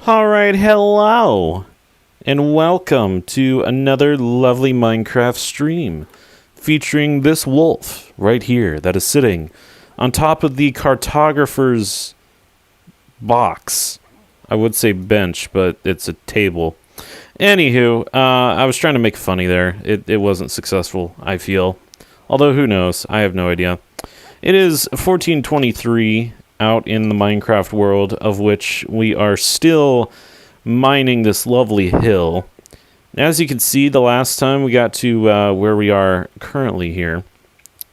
All right, hello, and welcome to another lovely Minecraft stream featuring this wolf right here that is sitting on top of the cartographer's box. I would say bench, but it's a table. Anywho, I was trying to make funny there. It wasn't successful, I feel. Although, who knows? I have no idea. It is 1423 out in the Minecraft world, of which we are still mining this lovely hill. As you can see, the last time we got to where we are currently here.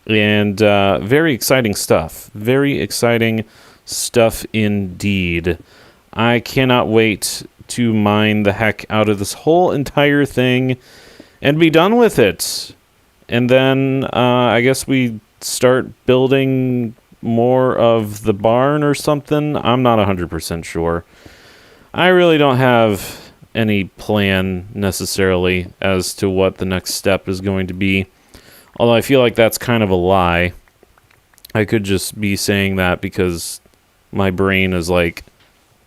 And very exciting stuff. Very exciting stuff indeed. I cannot wait to mine the heck out of this whole entire thing and be done with it. And then I guess we start building more of the barn or something. I'm not 100% sure. I really don't have any plan necessarily as to what the next step is going to be. Although I feel like that's kind of a lie. I could just be saying that because my brain is like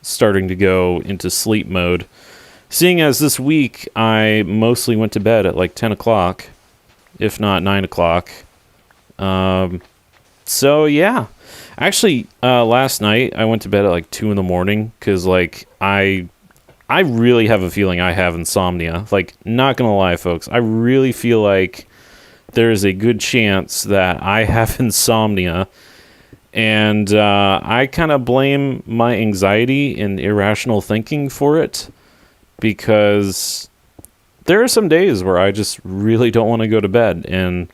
starting to go into sleep mode. Seeing as this week I mostly went to bed at like 10 o'clock, if not 9 o'clock. So yeah, actually, last night I went to bed at like 2 in the morning because like I really have a feeling I have insomnia. Like, not gonna lie, folks, I really feel like there is a good chance that I have insomnia, and I kind of blame my anxiety and irrational thinking for it because there are some days where I just really don't want to go to bed and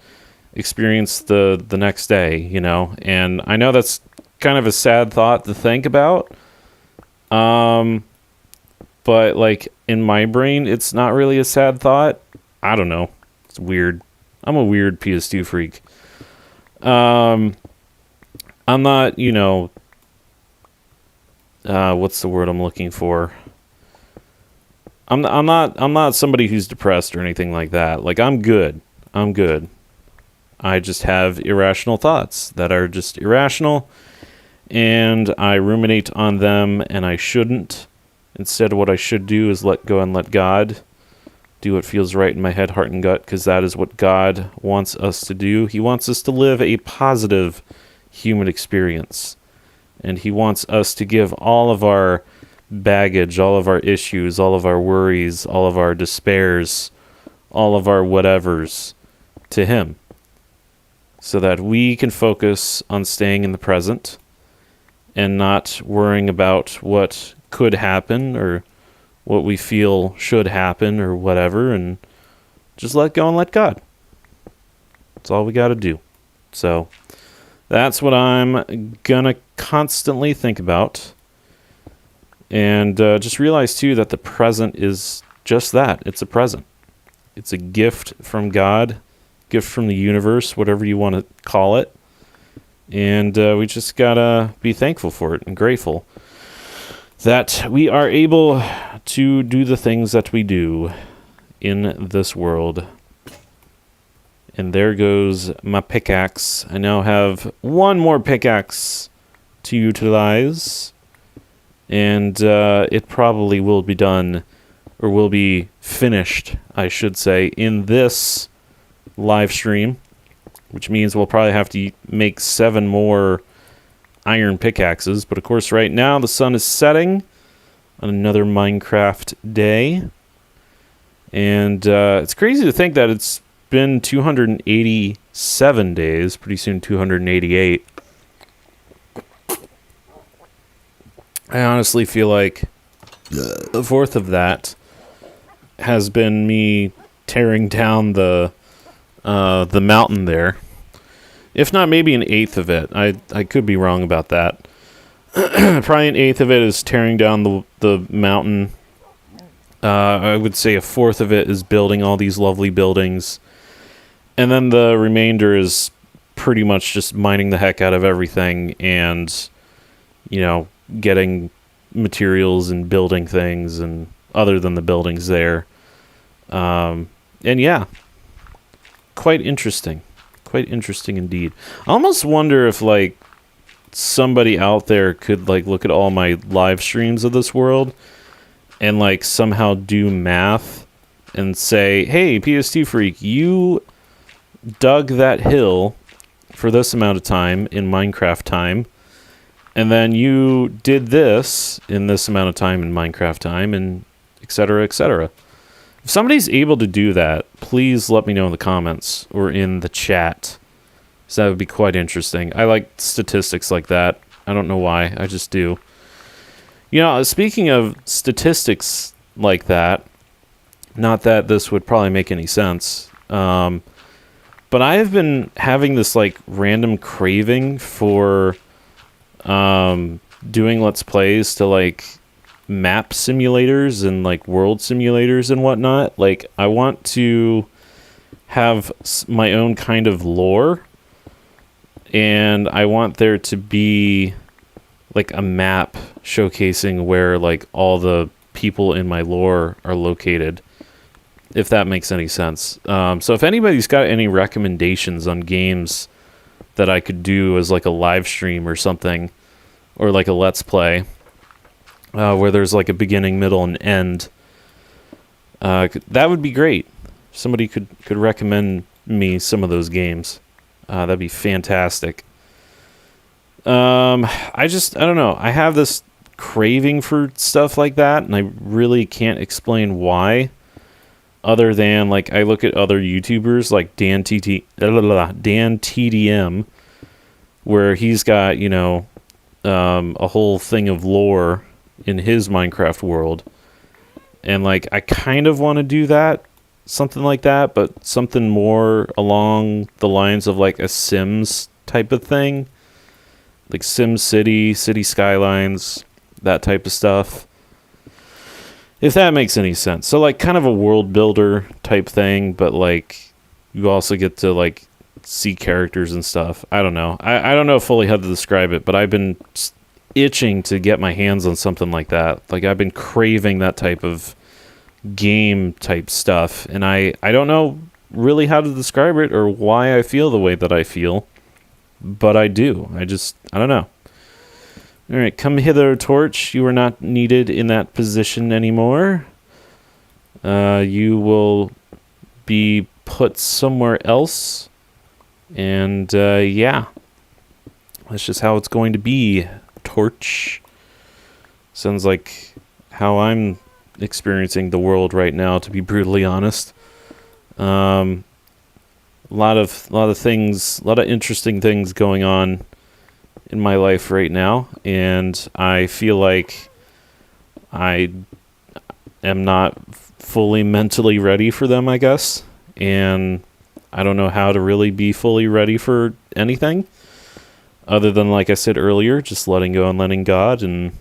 experience the next day, you know. And I know that's kind of a sad thought to think about, but like in my brain it's not really a sad thought. I don't know, it's weird. I'm a weird PS2 freak. I'm not, you know, what's the word I'm looking for? I'm not somebody who's depressed or anything like that. Like, I'm good. I just have irrational thoughts that are just irrational, and I ruminate on them, and I shouldn't. Instead, what I should do is let go and let God do what feels right in my head, heart, and gut, because that is what God wants us to do. He wants us to live a positive human experience, and He wants us to give all of our baggage, all of our issues, all of our worries, all of our despairs, all of our whatevers to Him, so that we can focus on staying in the present and not worrying about what could happen or what we feel should happen or whatever, and just let go and let God. That's all we got to do. So that's what I'm gonna constantly think about. And just realize too that the present is just that. It's a present. It's a gift from God, gift from the universe, whatever you want to call it. And we just gotta be thankful for it and grateful that we are able to do the things that we do in this world. And there goes my pickaxe. I now have one more pickaxe to utilize, and it probably will be done, or will be finished, I should say, in this live stream, which means we'll probably have to make 7 more iron pickaxes. But of course, right now the sun is setting on another Minecraft day, and it's crazy to think that it's been 287 days, pretty soon 288. I honestly feel like the fourth of that has been me tearing down the mountain there. If not, maybe an eighth of it. I could be wrong about that. Probably an eighth of it is tearing down the mountain. I would say a fourth of it is building all these lovely buildings. And then the remainder is pretty much just mining the heck out of everything and, you know, getting materials and building things, and other than the buildings there. And yeah, quite interesting. Quite interesting indeed. I almost wonder if, like, somebody out there could, like, look at all my live streams of this world and like somehow do math and say, hey, PS2 Freak, you dug that hill for this amount of time in Minecraft time, and then you did this in this amount of time in Minecraft time, and et cetera, et cetera. If somebody's able to do that, please let me know in the comments or in the chat. So that would be quite interesting. I like statistics like that. I don't know why. I just do. You know, speaking of statistics like that, not that this would probably make any sense, but I have been having this like random craving for doing Let's Plays to like map simulators and like world simulators and whatnot. Like, I want to have my own kind of lore, and I want there to be like a map showcasing where like all the people in my lore are located, if that makes any sense. So if anybody's got any recommendations on games that I could do as like a live stream or something, or like a Let's Play, where there's like a beginning, middle, and end, that would be great. Somebody could recommend me some of those games. That'd be fantastic. I don't know. I have this craving for stuff like that, and I really can't explain why, other than like I look at other YouTubers like Dan TDM, where he's got, you know, a whole thing of lore in his Minecraft world, and like I kind of want to do that, something like that, but something more along the lines of like a Sims type of thing, like Sim City, City Skylines, that type of stuff, if that makes any sense. So like kind of a world builder type thing, but like you also get to like see characters and stuff. I don't know. I don't know fully how to describe it, but I've been itching to get my hands on something like that. Like I've been craving that type of game type stuff, and I don't know really how to describe it or why I feel the way that I feel, but I do. I don't know. All right, come hither, Torch. You are not needed in that position anymore. You will be put somewhere else, and yeah, that's just how it's going to be, Torch. Sounds like how I'm experiencing the world right now, to be brutally honest. A lot of things, a lot of interesting things going on in my life right now, and I feel like I am not fully mentally ready for them, I guess, and I don't know how to really be fully ready for anything other than, like I said earlier, just letting go and letting God and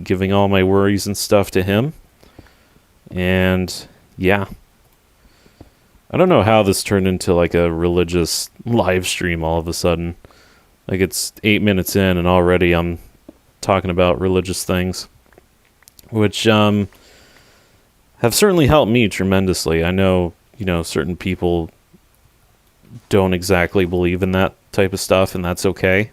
giving all my worries and stuff to Him. And yeah, I don't know how this turned into like a religious live stream all of a sudden. Like it's 8 minutes in and already I'm talking about religious things, which have certainly helped me tremendously. I know, you know, certain people don't exactly believe in that type of stuff, and that's okay.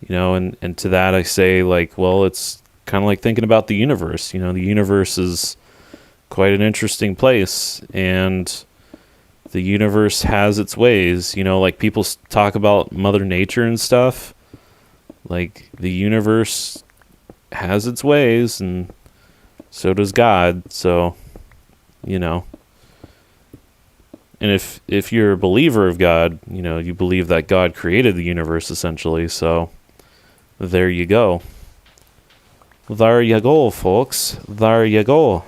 You know, and to that I say, like, well, it's kind of like thinking about the universe. You know, the universe is quite an interesting place, and the universe has its ways. You know, like people talk about Mother Nature and stuff. Like the universe has its ways, and so does God. So, you know, and if you're a believer of God, you know, you believe that God created the universe essentially. So there you go. There you go, folks. There you go.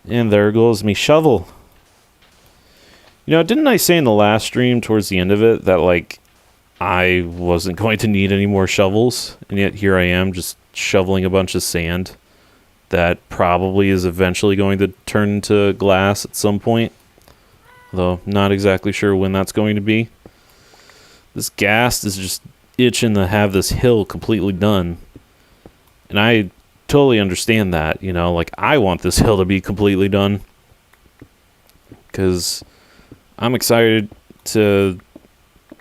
And there goes me shovel. You know, didn't I say in the last stream towards the end of it that, like, I wasn't going to need any more shovels? And yet here I am just shoveling a bunch of sand that probably is eventually going to turn into glass at some point. Though, not exactly sure when that's going to be. This ghast is just itching to have this hill completely done. And I totally understand that, you know, like, I want this hill to be completely done. Because I'm excited to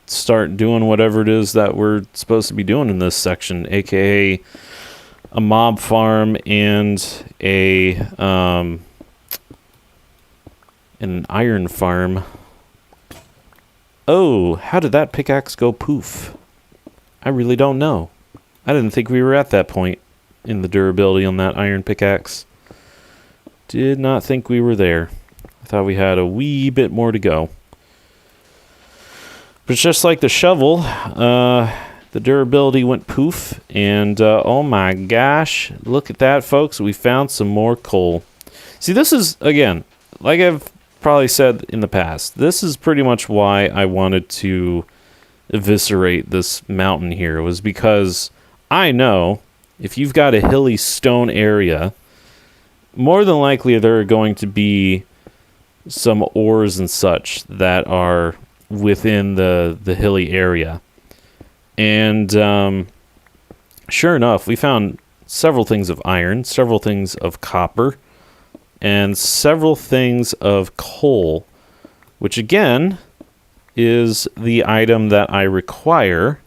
start doing whatever it is that we're supposed to be doing in this section, aka a mob farm and an iron farm. Oh, how did that pickaxe go poof? I really don't know. I didn't think we were at that point in the durability on that iron pickaxe. Did not think we were there. I thought we had a wee bit more to go. But just like the shovel, the durability went poof. And oh my gosh, look at that, folks. We found some more coal. See, this is, again, like I've probably said in the past, this is pretty much why I wanted to eviscerate this mountain here, was because I know if you've got a hilly stone area, more than likely there are going to be some ores and such that are within the hilly area. And sure enough, we found several things of iron, several things of copper, and several things of coal, which again is the item that I require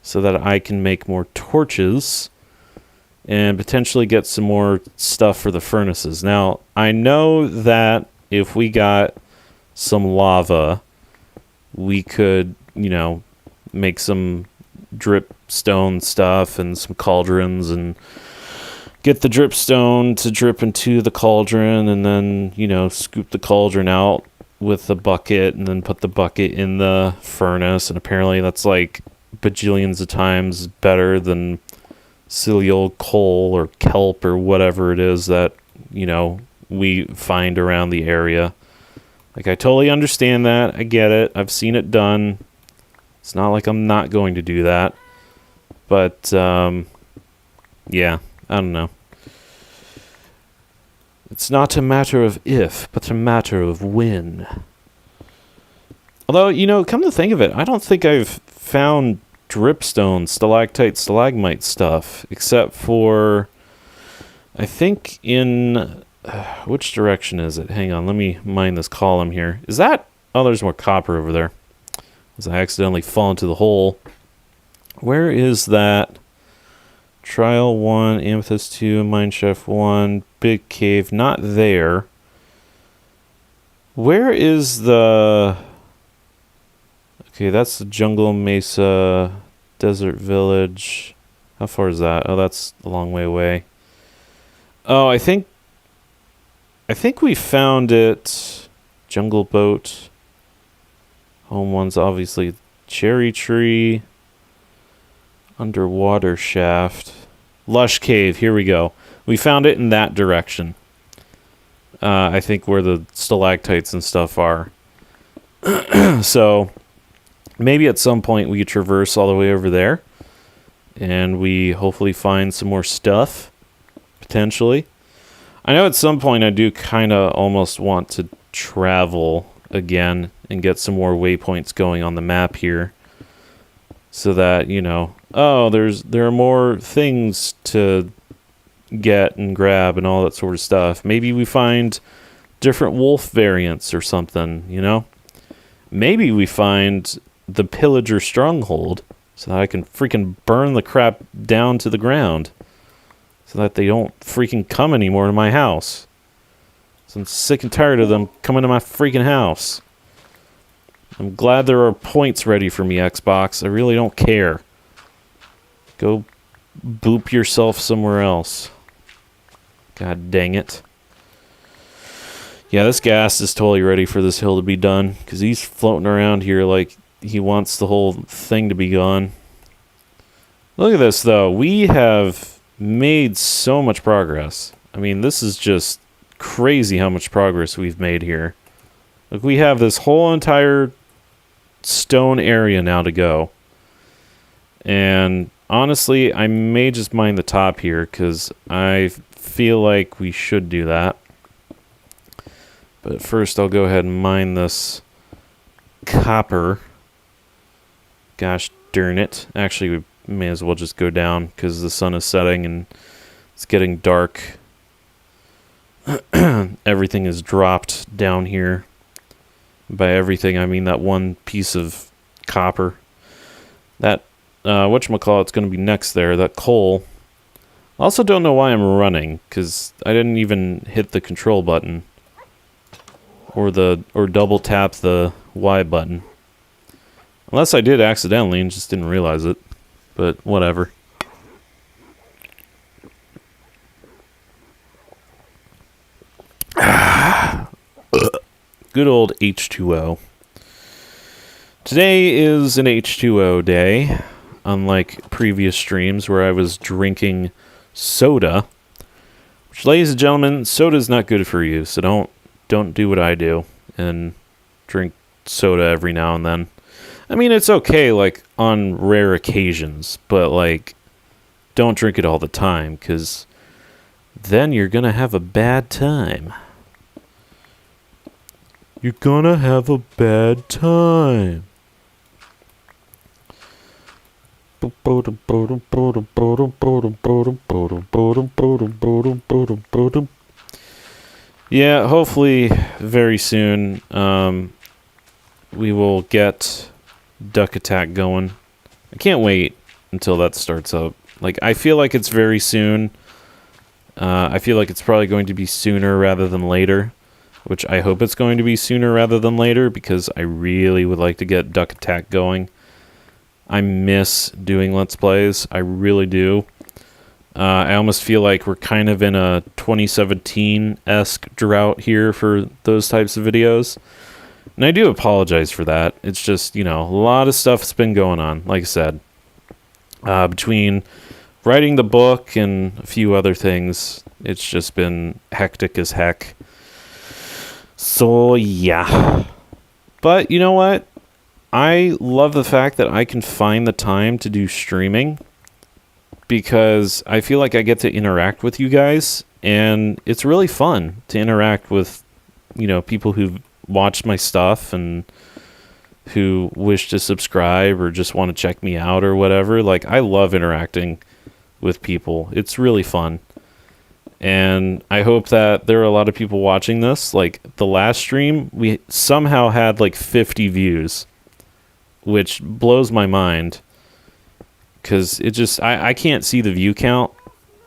so that I can make more torches and potentially get some more stuff for the furnaces. Now, I know that if we got some lava, we could, make some drip stone stuff and some cauldrons and get the drip stone to drip into the cauldron and then, scoop the cauldron out with the bucket and then put the bucket in the furnace. And apparently that's like bajillions of times better than silly old coal or kelp or whatever it is that, we find around the area. Like, I totally understand that. I get it. I've seen it done. It's not like I'm not going to do that. But, yeah, I don't know. It's not a matter of if, but a matter of when. Although, come to think of it, I don't think I've found dripstone, stalactite, stalagmite stuff, except for, I think in, which direction is it? Hang on, let me mine this column here. Is that, oh, there's more copper over there. As I accidentally fall into the hole. Where is that? Trial 1, Amethyst 2, Mineshaft 1, Big Cave, not there. Where is the... Okay, that's the Jungle Mesa Desert Village. How far is that? Oh, that's a long way away. Oh, I think we found it. Jungle Boat. Home one's obviously Cherry Tree. Underwater Shaft. Lush Cave, here we go. We found it in that direction. I think where the stalactites and stuff are. So, maybe at some point we could traverse all the way over there. And we hopefully find some more stuff. Potentially. I know at some point I do kind of almost want to travel again and get some more waypoints going on the map here. So that, there are more things to get and grab and all that sort of stuff. Maybe we find different wolf variants or something, Maybe we find the pillager stronghold so that I can freaking burn the crap down to the ground so that they don't freaking come anymore to my house. So I'm sick and tired of them coming to my freaking house. I'm glad there are points ready for me, Xbox. I really don't care. Go boop yourself somewhere else. God dang it. Yeah, this gas is totally ready for this hill to be done, because he's floating around here like he wants the whole thing to be gone. Look at this, though. We have made so much progress. I mean, this is just crazy how much progress we've made here. Look, we have this whole entire stone area now to go. And honestly, I may just mine the top here because I feel like we should do that. But first I'll go ahead and mine this copper. Gosh darn it. Actually, we may as well just go down because the sun is setting and it's getting dark. Everything is dropped down here. By everything, I mean that one piece of copper. That, whatchamacallit's going to be next there, that coal. Also don't know why I'm running, because I didn't even hit the control button. Or double tap the Y button. Unless I did accidentally and just didn't realize it. But whatever. Good old H2O. Today is an H2O day. Unlike previous streams where I was drinking soda. Which, ladies and gentlemen, soda is not good for you. So don't do what I do and drink soda every now and then. I mean, it's okay, like, on rare occasions, but, like, don't drink it all the time, because then you're gonna have a bad time. You're gonna have a bad time. Yeah, hopefully very soon we will get Duck Attack going. I can't wait until that starts up. Like, I feel like it's very soon. I feel like it's probably going to be sooner rather than later, which I hope it's going to be sooner rather than later, because I really would like to get Duck Attack going. I miss doing Let's Plays. I really do. I almost feel like we're kind of in a 2017-esque drought here for those types of videos. And I do apologize for that. It's just, you know, a lot of stuff's been going on, like I said. Between writing the book and a few other things, it's just been hectic as heck. So, yeah. But, you know what? I love the fact that I can find the time to do streaming, because I feel like I get to interact with you guys, and it's really fun to interact with, you know, people who've watched my stuff and who wish to subscribe or just want to check me out or whatever. Like, I love interacting with people. It's really fun. And I hope that there are a lot of people watching this. Like, the last stream, we somehow had like 50 views, which blows my mind. Because it just, I can't see the view count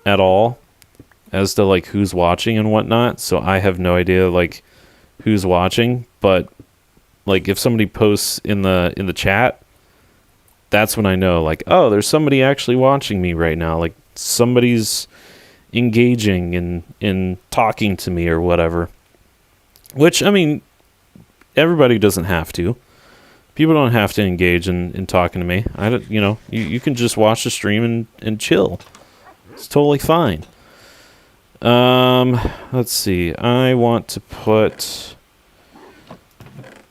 at all as to, like, who's watching and whatnot. So I have no idea, like, who's watching. But, like, if somebody posts in the chat, that's when I know, like, oh, there's somebody actually watching me right now. Like, somebody's engaging in talking to me or whatever. Which, I mean, everybody doesn't have to. People don't have to engage in talking to me. You know, you can just watch the stream and chill. It's totally fine. Let's see. I want to put...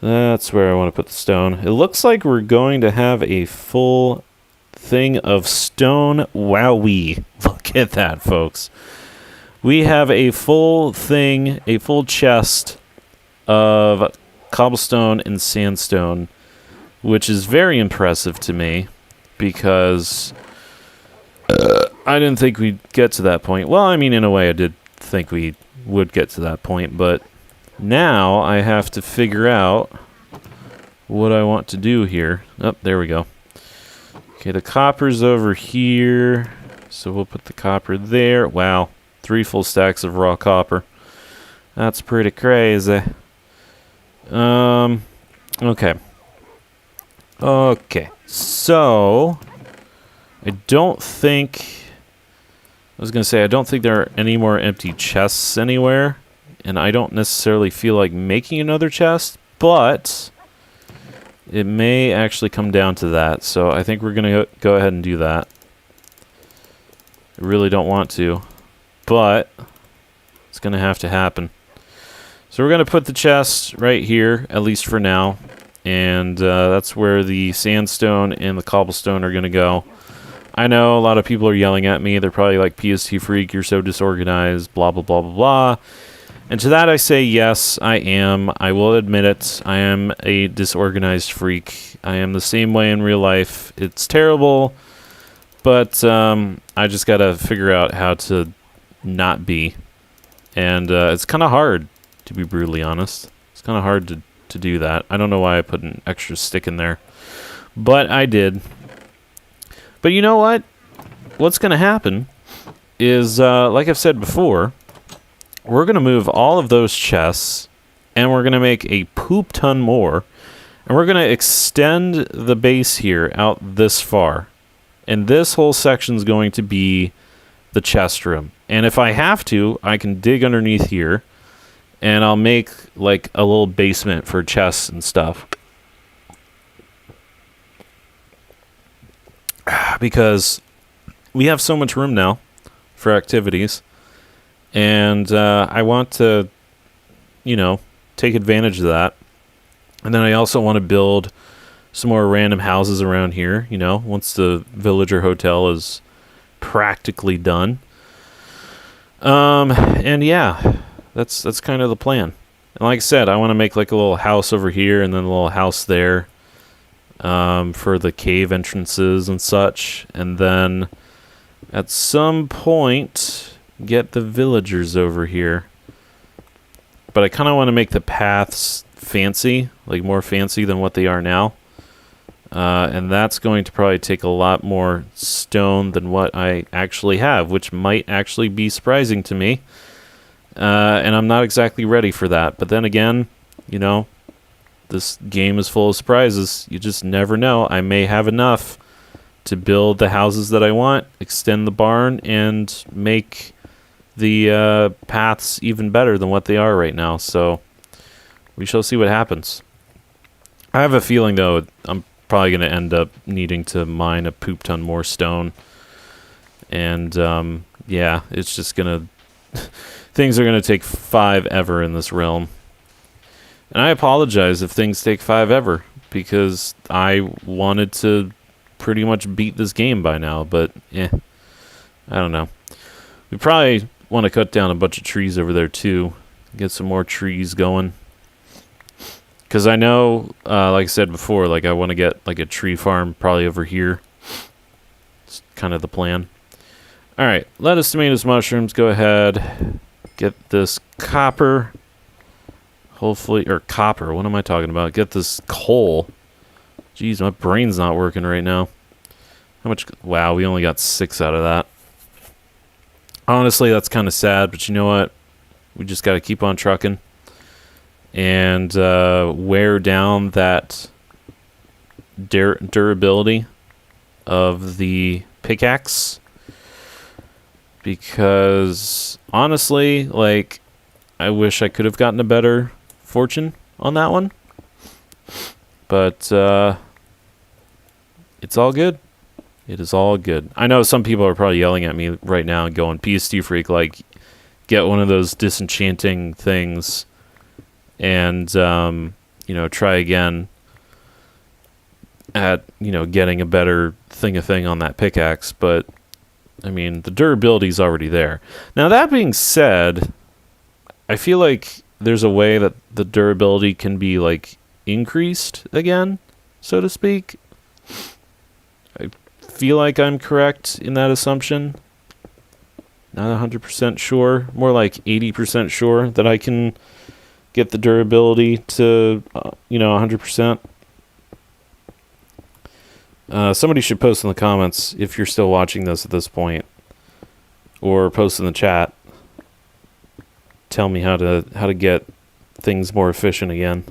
That's where I want to put the stone. It looks like we're going to have a full thing of stone. Wowee. Look at that, folks. We have a full thing, a full chest of cobblestone and sandstone, which is very impressive to me, because I didn't think we'd get to that point. Well, I mean, in a way, I did think we would get to that point, but now I have to figure out what I want to do here. Oh, there we go. Okay, the copper's over here, so we'll put the copper there. Wow, 3 full stacks of raw copper. That's pretty crazy. Okay. Okay, so I don't think... I was going to say, I don't think there are any more empty chests anywhere, and I don't necessarily feel like making another chest, but it may actually come down to that, so I think we're going to go ahead and do that. I really don't want to, but it's going to have to happen. So we're going to put the chest right here, at least for now. And that's where the sandstone and the cobblestone are going to go. I know a lot of people are yelling at me. They're probably like, PST Freak, you're so disorganized, blah, blah, blah, blah, blah. And to that I say, yes, I am. I will admit it. I am a disorganized freak. I am the same way in real life. It's terrible, but I just got to figure out how to not be. And it's kind of hard, to be brutally honest. It's kind of hard to do that. I don't know why I put an extra stick in there, but I did. But you know what? What's going to happen is, like I've said before, we're going to move all of those chests, and we're going to make a poop ton more, and we're going to extend the base here out this far. And this whole section is going to be the chest room. And if I have to, I can dig underneath here, and I'll make like a little basement for chests and stuff. Because we have so much room now for activities, and I want to, take advantage of that. And then I also want to build some more random houses around here, once the villager hotel is practically done. And yeah, that's kind of the plan. And like I said, I want to make like a little house over here and then a little house there, for the cave entrances and such. And then at some point, get the villagers over here. But I kind of want to make the paths fancy, like more fancy than what they are now. And that's going to probably take a lot more stone than what I actually have, which might actually be surprising to me. And I'm not exactly ready for that. But then again, this game is full of surprises. You just never know. I may have enough to build the houses that I want, extend the barn, and make the paths even better than what they are right now. So we shall see what happens. I have a feeling, though, I'm probably going to end up needing to mine a poop ton more stone. And, yeah, it's just going to... things are going to take 5 ever in this realm. And I apologize if things take 5 ever, because I wanted to pretty much beat this game by now, but, I don't know. We probably want to cut down a bunch of trees over there, too. Get some more trees going. Because I know, like I said before, like I want to get like a tree farm probably over here. It's kind of the plan. All right, lettuce, tomatoes, mushrooms. Go ahead. Get this copper. Hopefully, or copper. What am I talking about? Get this coal. Jeez, my brain's not working right now. How much? Wow, we only got 6 out of that. Honestly, that's kind of sad, but you know what? We just got to keep on trucking. And wear down that durability of the pickaxe, because honestly, like, I wish I could have gotten a better fortune on that one, but it's all good. It is all good. I know some people are probably yelling at me right now and going, PSD Freak, like, get one of those disenchanting things and, try again at, getting a better thing on that pickaxe. But, I mean, the durability is already there. Now, that being said, I feel like there's a way that the durability can be, like, increased again, so to speak. I feel like I'm correct in that assumption. Not 100% sure. More like 80% sure that I can get the durability to, 100%. Somebody should post in the comments if you're still watching this at this point, or post in the chat. Tell me how to get things more efficient again.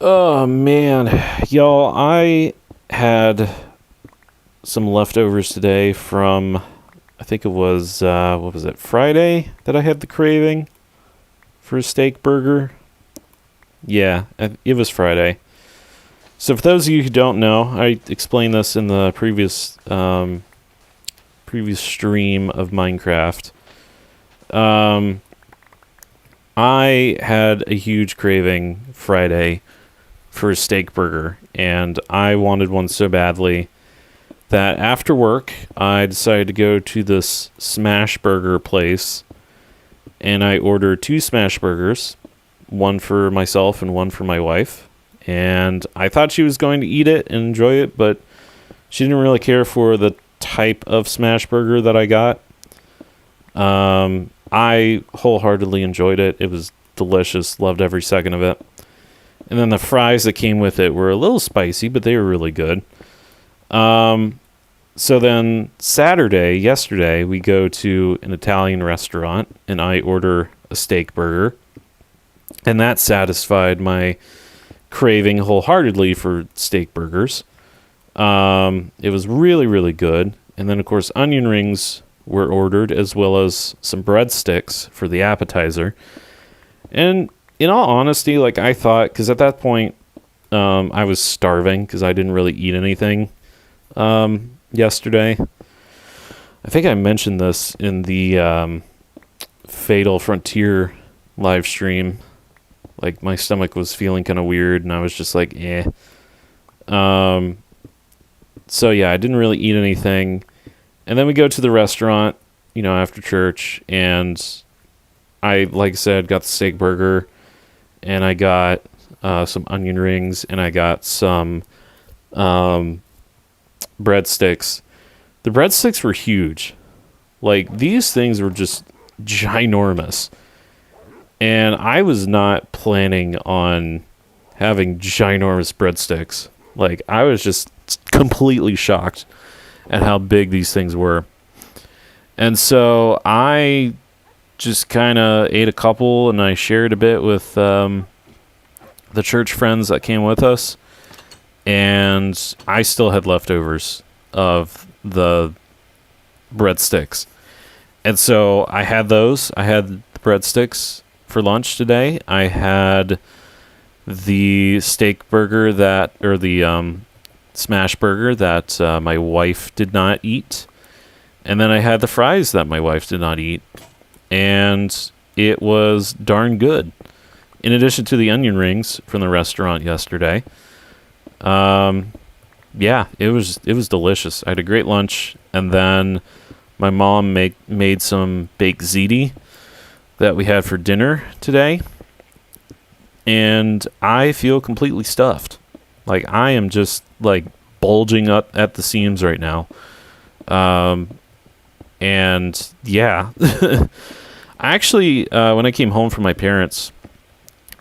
Oh man, y'all, I had some leftovers today from, I think it was Friday that I had the craving for a steak burger. Yeah, it was Friday. So for those of you who don't know, I explained this in the previous stream of Minecraft. I had a huge craving Friday for a steak burger, and I wanted one so badly that after work, I decided to go to this smash burger place, and I ordered 2 smash burgers, one for myself and one for my wife. And I thought she was going to eat it and enjoy it, but she didn't really care for the type of smash burger that I got. I wholeheartedly enjoyed it. It was delicious. Loved every second of it. And then the fries that came with it were a little spicy, but they were really good. So then yesterday, we go to an Italian restaurant and I order a steak burger. And that satisfied my craving wholeheartedly for steak burgers. It was really, really good. And then, of course, onion rings were ordered, as well as some breadsticks for the appetizer. And in all honesty, like I thought, because at that point, I was starving because I didn't really eat anything yesterday. I think I mentioned this in the Fatal Frontier live stream. Like, my stomach was feeling kind of weird, and I was just like, eh. So, yeah, I didn't really eat anything. And then we go to the restaurant, after church, and I, like I said, got the steak burger, and I got some onion rings, and I got some breadsticks. The breadsticks were huge. Like, these things were just ginormous. And I was not planning on having ginormous breadsticks. Like, I was just completely shocked at how big these things were. And so I just kind of ate a couple, and I shared a bit with the church friends that came with us. And I still had leftovers of the breadsticks. And so I had those. I had the breadsticks for lunch today. I had the steak burger the smash burger that my wife did not eat. And then I had the fries that my wife did not eat. And it was darn good. In addition to the onion rings from the restaurant yesterday. Yeah, it was delicious. I had a great lunch. And then my mom made some baked ziti that we had for dinner today. And I feel completely stuffed. Like, I am just, like, bulging up at the seams right now. And, yeah. Actually, when I came home from my parents,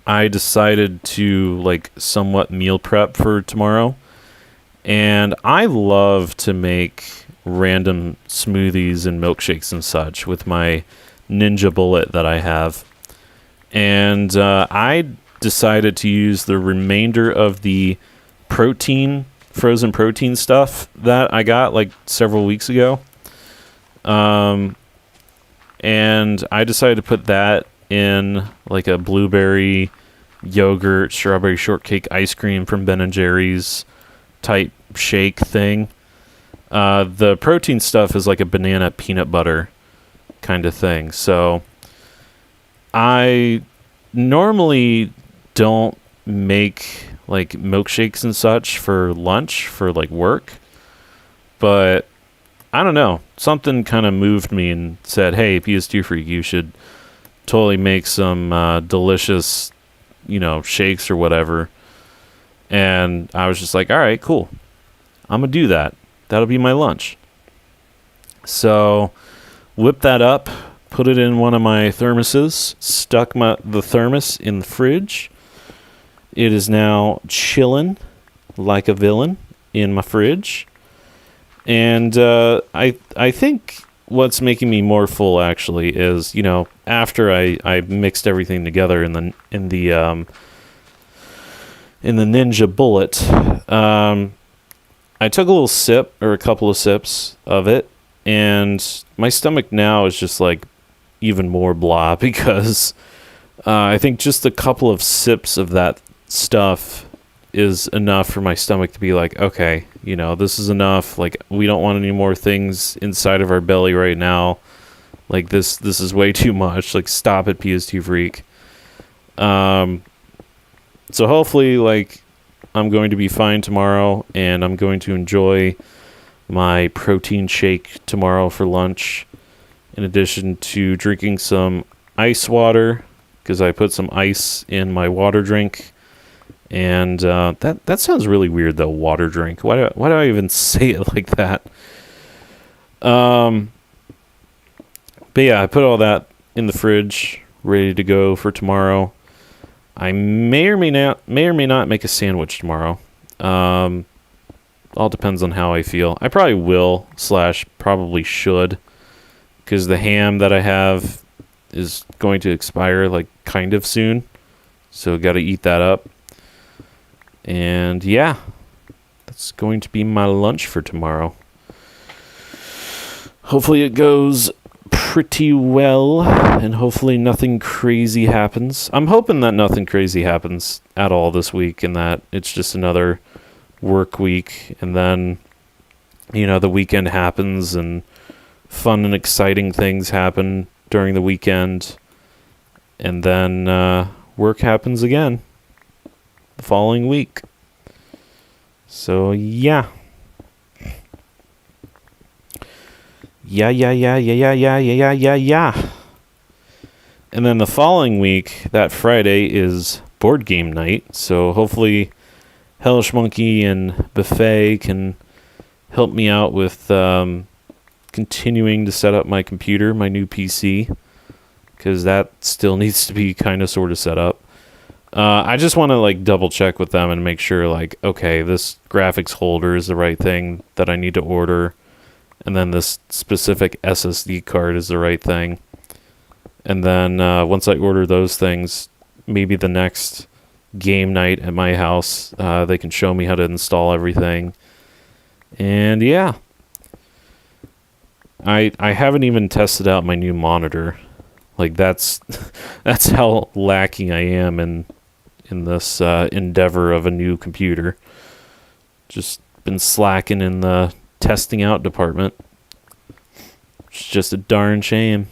I decided to, like, somewhat meal prep for tomorrow. And I love to make random smoothies and milkshakes and such with my Ninja Bullet that I have. And I decided to use the remainder of the frozen protein stuff that I got like several weeks ago. And I decided to put that in like a blueberry yogurt, strawberry shortcake ice cream from Ben & Jerry's type shake thing. The protein stuff is like a banana peanut butter kind of thing. So I normally don't make like milkshakes and such for lunch for like work, but I don't know, something kind of moved me and said, hey, PS2 Freak, you should totally make some delicious shakes or whatever. And I was just like, all right, cool, I'm gonna do that. That'll be my lunch. So whip that up, put it in one of my thermoses, stuck the thermos in the fridge. It is now chilling like a villain in my fridge. And I think what's making me more full actually is, after I mixed everything together in the Ninja Bullet, I took a couple of sips of it, and my stomach now is just like even more blah because I think just a couple of sips of that stuff is enough for my stomach to be like, okay, this is enough. Like, we don't want any more things inside of our belly right now. Like, this is way too much. Like, stop it, PS2 Freak. So hopefully, like, I'm going to be fine tomorrow, and I'm going to enjoy my protein shake tomorrow for lunch, in addition to drinking some ice water, because I put some ice in my water drink. And that sounds really weird, though, water drink. Why do I even say it like that? But yeah, I put all that in the fridge, ready to go for tomorrow. I may or may not make a sandwich tomorrow. all depends on how I feel. I probably will / probably should, because the ham that I have is going to expire like kind of soon, so got to eat that up. And yeah, that's going to be my lunch for tomorrow. Hopefully it goes pretty well, and hopefully nothing crazy happens. I'm hoping that nothing crazy happens at all this week, and that it's just another work week, and then, the weekend happens, and fun and exciting things happen during the weekend, and then work happens again the following week. So, yeah. Yeah. And then the following week, that Friday, is board game night. So hopefully Hellish Monkey and Buffet can help me out with continuing to set up my computer, my new PC, because that still needs to be kind of sort of set up. I just want to double check with them and make sure okay, this graphics holder is the right thing that I need to order. And then this specific SSD card is the right thing. And then once I order those things, maybe the next game night at my house, they can show me how to install everything. And yeah. I haven't even tested out my new monitor. That's how lacking I am in this endeavor of a new computer. Just been slacking in the testing out department. It's just a darn shame.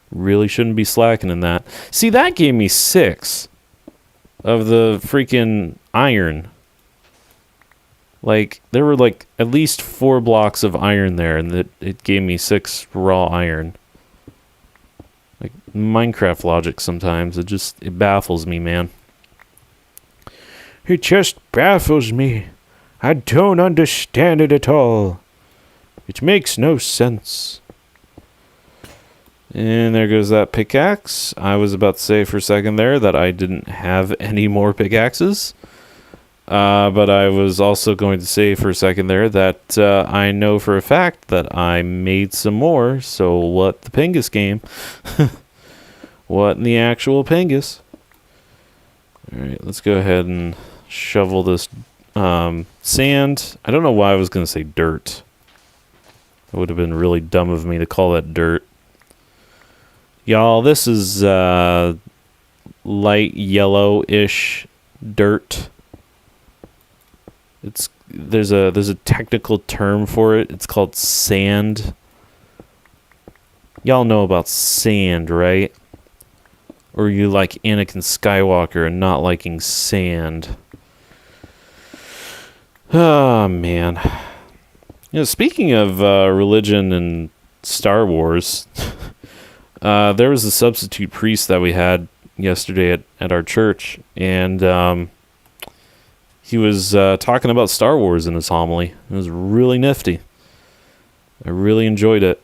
Really shouldn't be slacking in that. See, that gave me 6 of the freaking iron. There were at least 4 blocks of iron there, and it gave me 6 raw iron. Minecraft logic sometimes, it baffles me, man. It just baffles me. I don't understand it at all. It makes no sense. And there goes that pickaxe. I was about to say for a second there that I didn't have any more pickaxes. But I was also going to say for a second there that I know for a fact that I made some more. So what the Pingus game? What in the actual Pingus? Alright, let's go ahead and shovel this sand. I don't know why I was going to say dirt. It would have been really dumb of me to call that dirt. Y'all, this is light yellow-ish dirt. There's a technical term for it. It's called sand. Y'all know about sand, right? Or you like Anakin Skywalker and not liking sand. Oh, man. Speaking of religion and Star Wars, there was a substitute priest that we had yesterday at our church, and he was talking about Star Wars in his homily. It was really nifty. I really enjoyed it.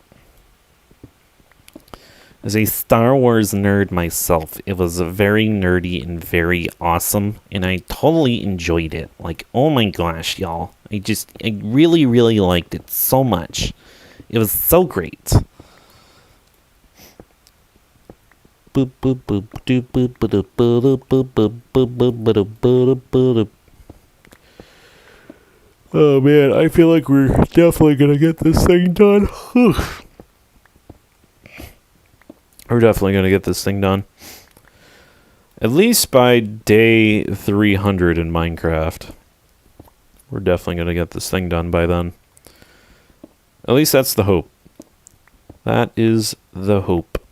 As a Star Wars nerd myself, it was very nerdy and very awesome, and I totally enjoyed it. Oh my gosh, y'all. I really, really liked it so much. It was so great. Boop boop boop doop boop boop boop boop boop boop boop boop. Oh man, I feel like we're definitely gonna get this thing done. We're definitely going to get this thing done. At least by day 300 in Minecraft. We're definitely going to get this thing done by then. At least that's the hope. That is the hope.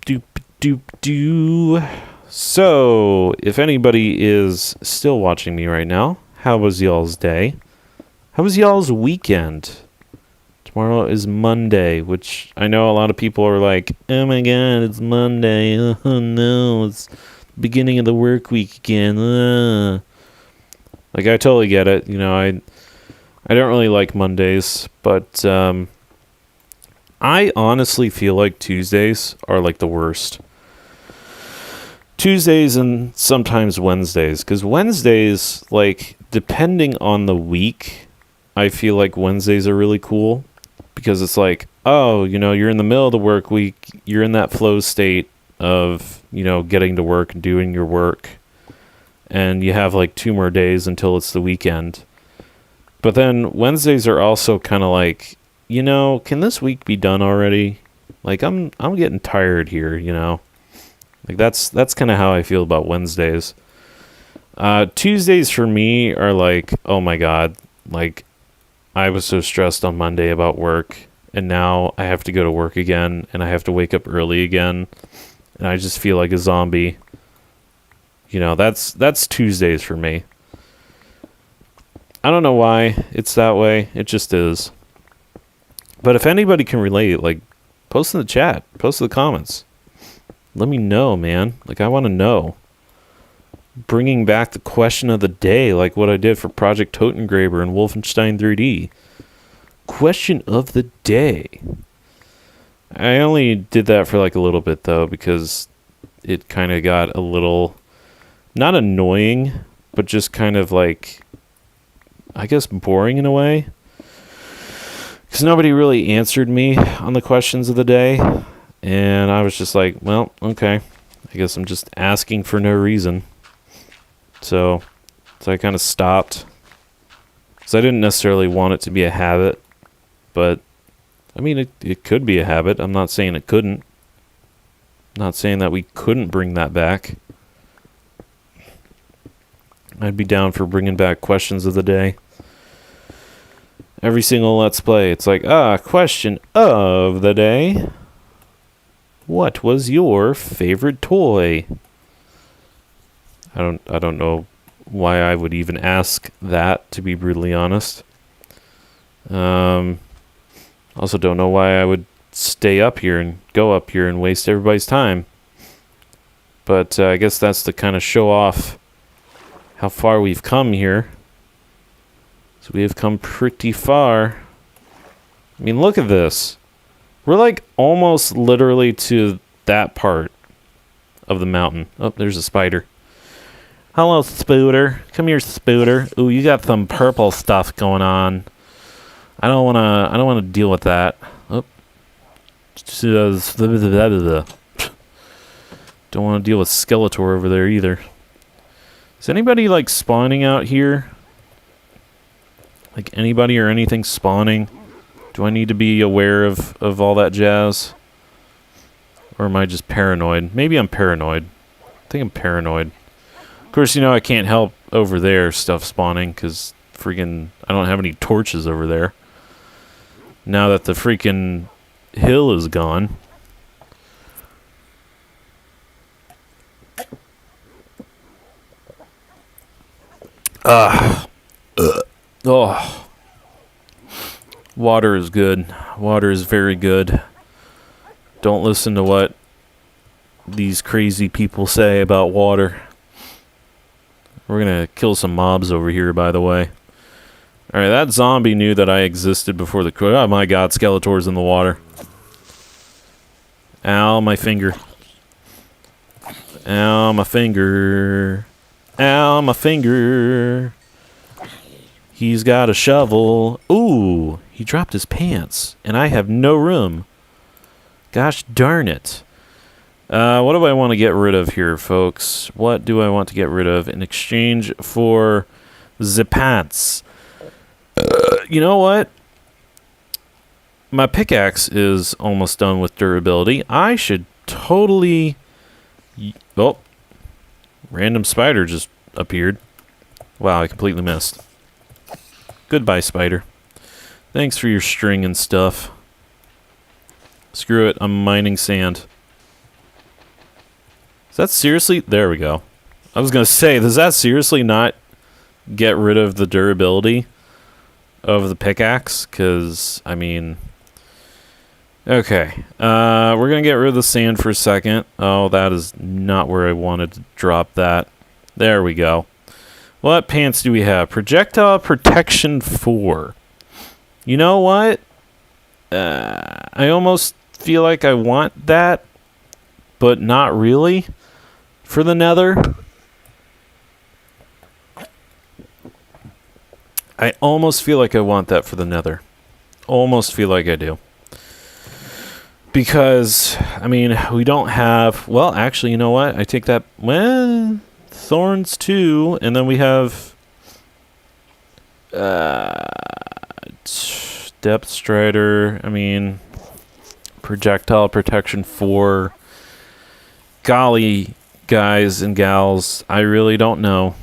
Doop doop doo. So, if anybody is still watching me right now, how was y'all's day? How was y'all's weekend? Tomorrow is Monday, which I know a lot of people are like, oh my god, it's Monday. Oh no, it's the beginning of the work week again. I totally get it. I don't really like Mondays, but I honestly feel like Tuesdays are the worst. Tuesdays and sometimes Wednesdays, because Wednesdays, like, depending on the week, I feel like Wednesdays are really cool, because it's like, oh, you're in the middle of the work week, you're in that flow state of, getting to work and doing your work, and you have like 2 more days until it's the weekend. But then Wednesdays are also kind of like, can this week be done already? Like, I'm getting tired here, Like, that's kind of how I feel about Wednesdays. Tuesdays for me are like, oh my God, like, I was so stressed on Monday about work, and now I have to go to work again, and I have to wake up early again, and I just feel like a zombie. That's Tuesdays for me. I don't know why it's that way. It just is. But if anybody can relate, like, post in the chat, post in the comments. Let me know, man. Like, I want to know. Bringing back the question of the day, like what I did for Project Totengraber and Wolfenstein 3D. Question of the day. I only did that for like a little bit, though, because it kind of got a little, not annoying, but just kind of like, I guess, boring in a way. Because nobody really answered me on the questions of the day. And I was just like, well, okay. I guess I'm just asking for no reason. So I kind of stopped. Because I didn't necessarily want it to be a habit. But, I mean, it could be a habit. I'm not saying it couldn't. I'm not saying that we couldn't bring that back. I'd be down for bringing back questions of the day. Every single Let's Play, it's like, question of the day. What was your favorite toy? I don't know why I would even ask that, to be brutally honest. Also don't know why I would stay up here and go up here and waste everybody's time. But I guess that's to kind of show off how far we've come here. So we have come pretty far. I mean, look at this. We're like almost literally to that part of the mountain. Oh, there's a spider. Hello, Spooter. Come here, Spooter. Ooh, you got some purple stuff going on. I don't wanna deal with that. Oh. Don't want to deal with Skeletor over there either. Is anybody like spawning out here? Like anybody or anything spawning? Do I need to be aware of all that jazz? Or am I just paranoid? Maybe I'm paranoid. I think I'm paranoid. Of course, I can't help over there stuff spawning because freaking I don't have any torches over there. Now that the freaking hill is gone. Oh. Water is good. Water is very good. Don't listen to what these crazy people say about water. We're gonna kill some mobs over here, by the way. Alright, that zombie knew that I existed before the... Oh my god, Skeletor's in the water. Ow, my finger. Ow, my finger. Ow, my finger. He's got a shovel. Ooh, he dropped his pants. And I have no room. Gosh darn it. What do I want to get rid of here, folks? What do I want to get rid of in exchange for the pants? You know what? My pickaxe is almost done with durability. I should totally... Oh. Random spider just appeared. Wow, I completely missed. Goodbye, spider. Thanks for your string and stuff. Screw it, I'm mining sand. Is that seriously... There we go. I was going to say, does that seriously not get rid of the durability of the pickaxe? Because, I mean... Okay. We're going to get rid of the sand for a second. Oh, that is not where I wanted to drop that. There we go. What pants do we have? Projectile Protection 4. You know what? I almost feel like I want that, but not really. for the nether. I almost feel like I want that for the nether. Almost feel like I do. Because, I mean, we don't have... Well, actually, you know what? I take that... Well, thorns too. And then we have... Depth Strider. I mean... Projectile Protection 4. Golly, guys and gals. I really don't know.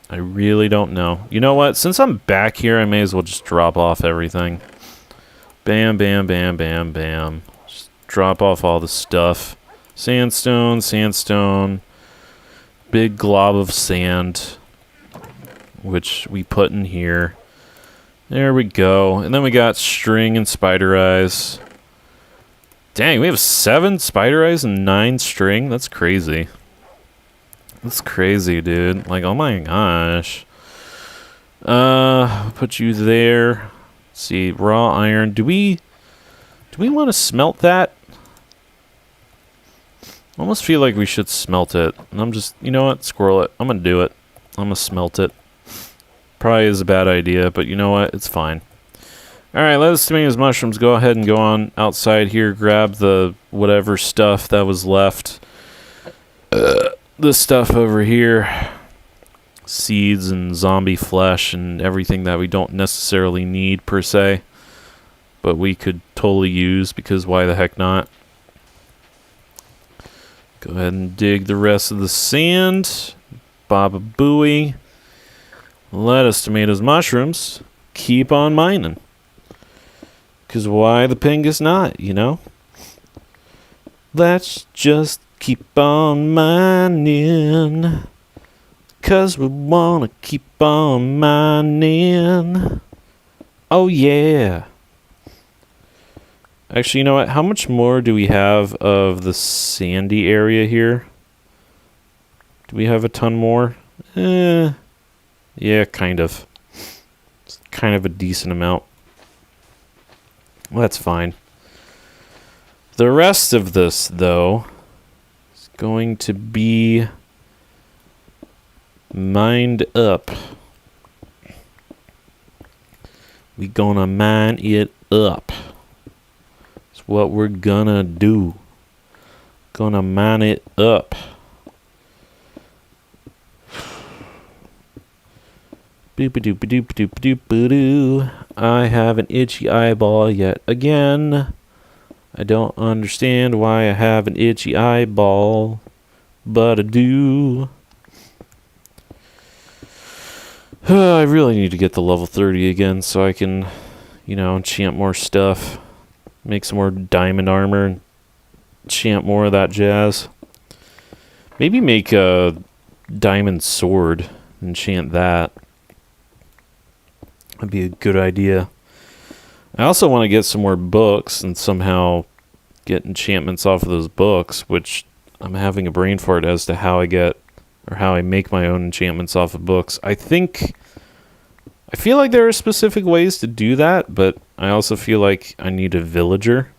I really don't know. You know what? Since I'm back here, I may as well just drop off everything. Bam, bam, bam, bam, bam. Just drop off all the stuff. Sandstone, sandstone. Big glob of sand. Which we put in here. There we go. And then we got string and spider eyes. Dang, we have 7 spider eyes and 9 string? That's crazy. That's crazy, dude. Like, oh my gosh. Put you there. Let's see, raw iron. Do we want to smelt that? I almost feel like we should smelt it. And I'm just, you know what? Squirrel it. I'm gonna do it. I'm gonna smelt it. Probably is a bad idea, but you know what? It's fine. Alright, lettuce, tomatoes, mushrooms. Go ahead and go on outside here. Grab the whatever stuff that was left. This stuff over here. Seeds and zombie flesh and everything that we don't necessarily need per se. But we could totally use because why the heck not? Go ahead and dig the rest of the sand. Baba Booey. Lettuce, tomatoes, mushrooms. Keep on mining. Because why the pingus not, you know? Let's just keep on mining. Because we want to keep on mining. Oh, yeah. Actually, you know what? How much more do we have of the sandy area here? Do we have a ton more? Yeah, kind of. It's kind of a decent amount. Well, that's fine. The rest of this, though, is going to be mined up. We gonna mine it up. That's what we're gonna do. Gonna mine it up. Boop-a-doop-a-doop-a-doop-a-doop-a-doo. I have an itchy eyeball yet again. I don't understand why I have an itchy eyeball, but I do. I really need to get to level 30 again so I can, you know, enchant more stuff. Make some more diamond armor and enchant more of that jazz. Maybe make a diamond sword and enchant that. That'd be a good idea. I also want to get some more books and somehow get enchantments off of those books, which I'm having a brain fart as to how I get or how I make my own enchantments off of books. I feel like there are specific ways to do that, but I also feel like I need a villager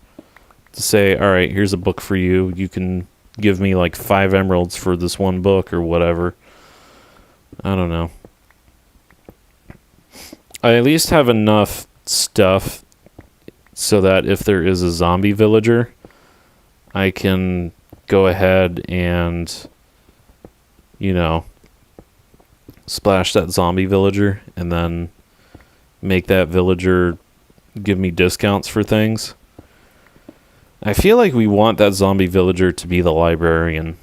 to say, all right, here's a book for you. You can give me like 5 emeralds for this one book or whatever. I don't know. I at least have enough stuff so that if there is a zombie villager, I can go ahead and, you know, splash that zombie villager and then make that villager give me discounts for things. I feel like we want that zombie villager to be the librarian.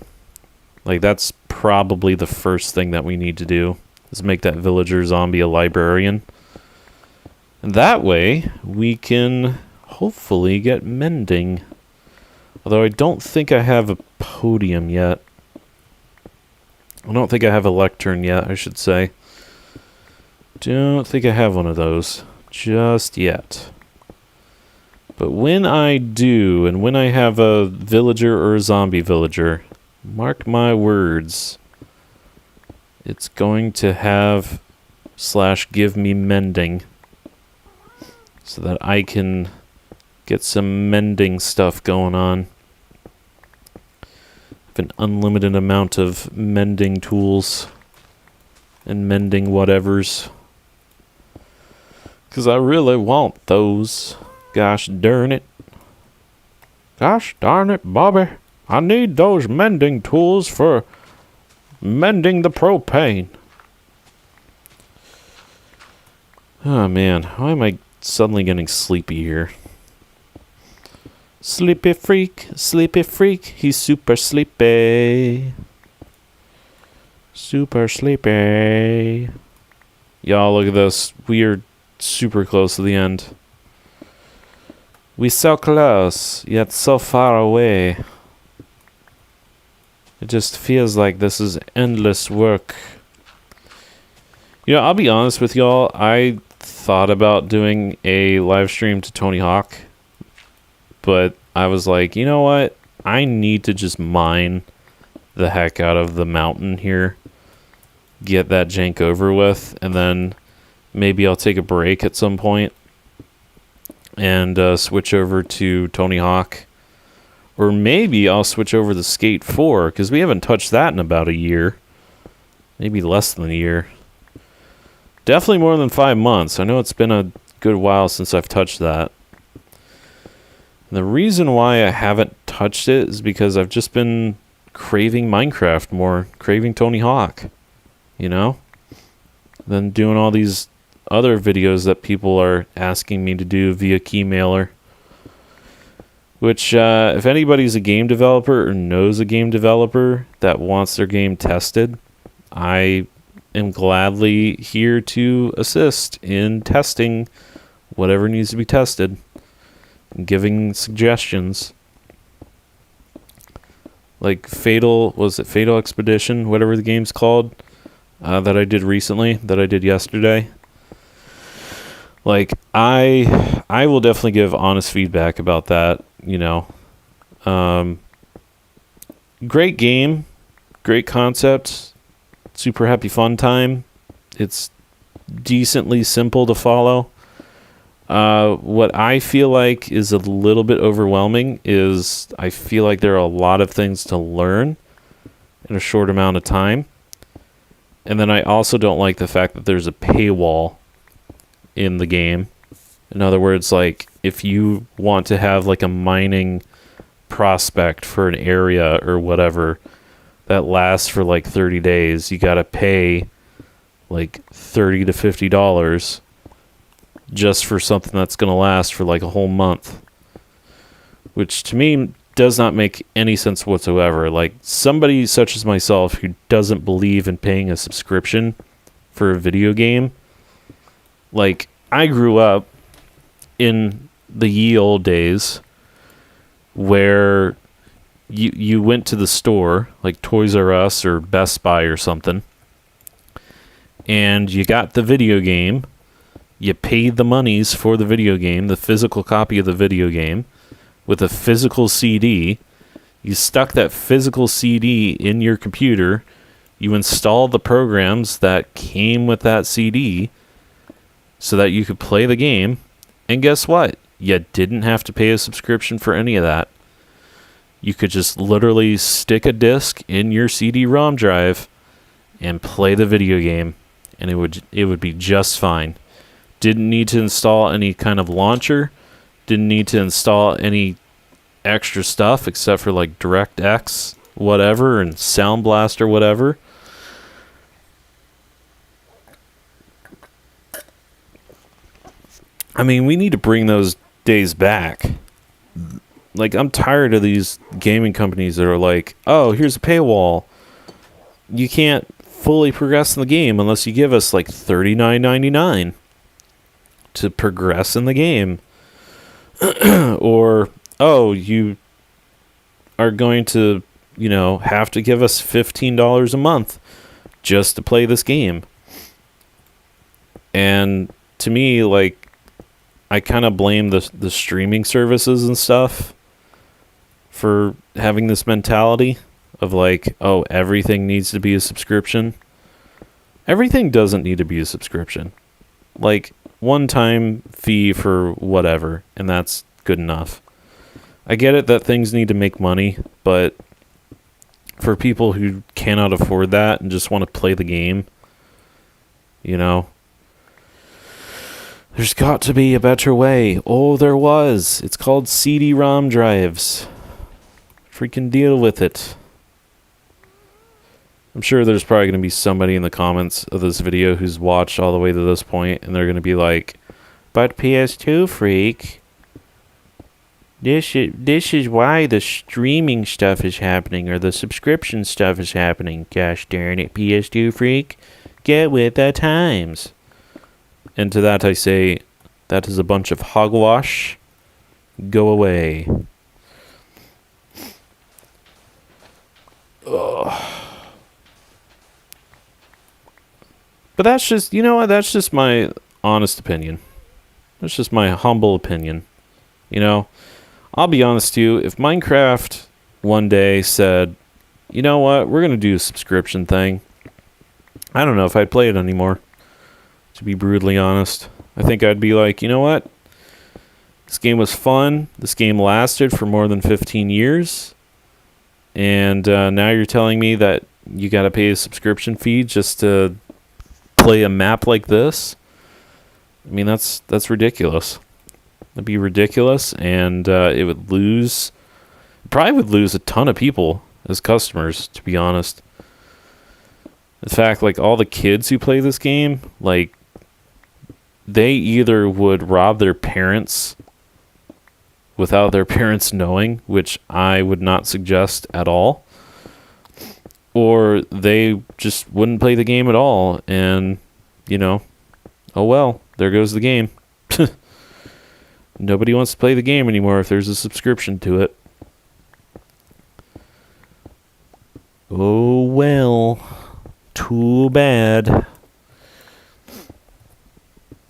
Like, that's probably the first thing that we need to do, is make that villager zombie a librarian. And that way, we can hopefully get mending. Although I don't think I have a podium yet. I don't think I have a lectern yet, I should say. Don't think I have one of those just yet. But when I do, and when I have a villager or a zombie villager, mark my words, it's going to have / give me mending. So that I can get some mending stuff going on. an unlimited amount of mending tools and mending whatevers. Because I really want those. Gosh darn it. Gosh darn it, Bobby. I need those mending tools for mending the propane. Oh man, why am I suddenly getting sleepy here? Sleepy freak, he's super sleepy. Super sleepy. Y'all, look at this. We are super close to the end. We so close, yet so far away. It just feels like this is endless work. You know, I'll be honest with y'all. I thought about doing a live stream to Tony Hawk, but I was like, you know what? I need to just mine the heck out of the mountain here. Get that jank over with, and then maybe I'll take a break at some point and switch over to Tony Hawk. Or maybe I'll switch over to Skate 4, because we haven't touched that in about a year. Maybe less than a year. Definitely more than 5 months. I know it's been a good while since I've touched that. And the reason why I haven't touched it is because I've just been craving Minecraft more, craving Tony Hawk, you know? Then doing all these other videos that people are asking me to do via Keymailer. Which, if anybody's a game developer or knows a game developer that wants their game tested, I am gladly here to assist in testing whatever needs to be tested and giving suggestions. Like Fatal Expedition, whatever the game's called, that I did recently, that I did yesterday. Like, I will definitely give honest feedback about that, you know. Great game, great concept, super happy fun time. It's decently simple to follow. What I feel like is a little bit overwhelming is I feel like there are a lot of things to learn in a short amount of time. And then I also don't like the fact that there's a paywall in the game. In other words, like, if you want to have like a mining prospect for an area or whatever that lasts for like 30 days, you gotta pay like $30 to $50 just for something that's gonna last for like a whole month, which to me does not make any sense whatsoever. Like, somebody such as myself who doesn't believe in paying a subscription for a video game, like, I grew up in the ye old days where you went to the store, like Toys R Us or Best Buy or something, and you got the video game, you paid the monies for the video game, the physical copy of the video game, with a physical CD, you stuck that physical CD in your computer, you installed the programs that came with that CD so that you could play the game, and guess what? You didn't have to pay a subscription for any of that. You could just literally stick a disc in your CD-ROM drive and play the video game, and it would be just fine. Didn't need to install any kind of launcher, didn't need to install any extra stuff except for like DirectX, whatever, and Sound Blast or whatever. I mean, we need to bring those days back. Like, I'm tired of these gaming companies that are like, oh, here's a paywall. You can't fully progress in the game unless you give us like $39.99 to progress in the game. Or, oh, you are going to, you know, have to give us $15 a month just to play this game. And to me, like, I kind of blame the streaming services and stuff for having this mentality of like, oh, everything needs to be a subscription. Everything doesn't need to be a subscription. Like, one-time fee for whatever, and that's good enough. I get it that things need to make money, but for people who cannot afford that and just want to play the game. You know, there's got to be a better way. Oh, there was. It's called CD-ROM drives. Freaking deal with it. I'm sure there's probably going to be somebody in the comments of this video who's watched all the way to this point, and they're going to be like, but PS2 freak, this is why the streaming stuff is happening, or the subscription stuff is happening. Gosh darn it, PS2 freak, get with the times. And to that I say, that is a bunch of hogwash. Go away. Ugh. But that's just, you know what, that's just my honest opinion. That's just my humble opinion. You know, I'll be honest to you, if Minecraft one day said, you know what, we're going to do a subscription thing, I don't know if I'd play it anymore, to be brutally honest. I think I'd be like, you know what, this game was fun, this game lasted for more than 15 years, and now you're telling me that you got to pay a subscription fee just to play a map like this? I mean, that's ridiculous. It'd be ridiculous, and it would lose, probably would lose a ton of people as customers, to be honest. In fact, like, all the kids who play this game, like, they either would rob their parents without their parents knowing, which I would not suggest at all, or they just wouldn't play the game at all, and, you know, oh well, there goes the game. Nobody wants to play the game anymore if there's a subscription to it. Oh well, too bad.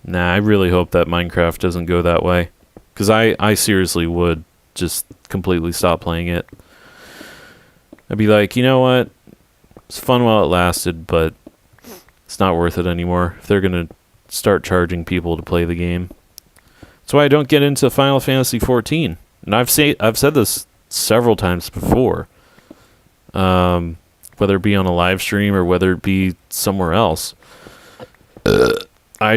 Nah, I really hope that Minecraft doesn't go that way, because I seriously would just completely stop playing it. I'd be like, you know what? It's fun while it lasted, but it's not worth it anymore if they're going to start charging people to play the game. That's why I don't get into Final Fantasy XIV. And I've said this several times before, whether it be on a live stream or whether it be somewhere else. I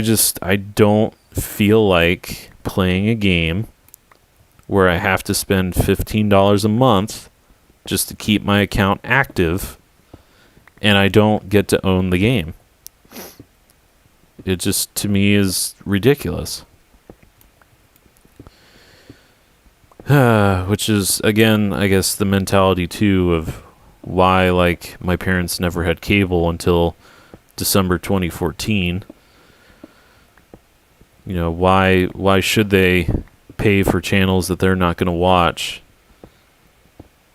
don't feel like playing a game where I have to spend $15 a month just to keep my account active, and I don't get to own the game. It just, to me, is ridiculous. Which is, again, I guess the mentality, too, of why, like, my parents never had cable until December 2014. You know, why should they pay for channels that they're not going to watch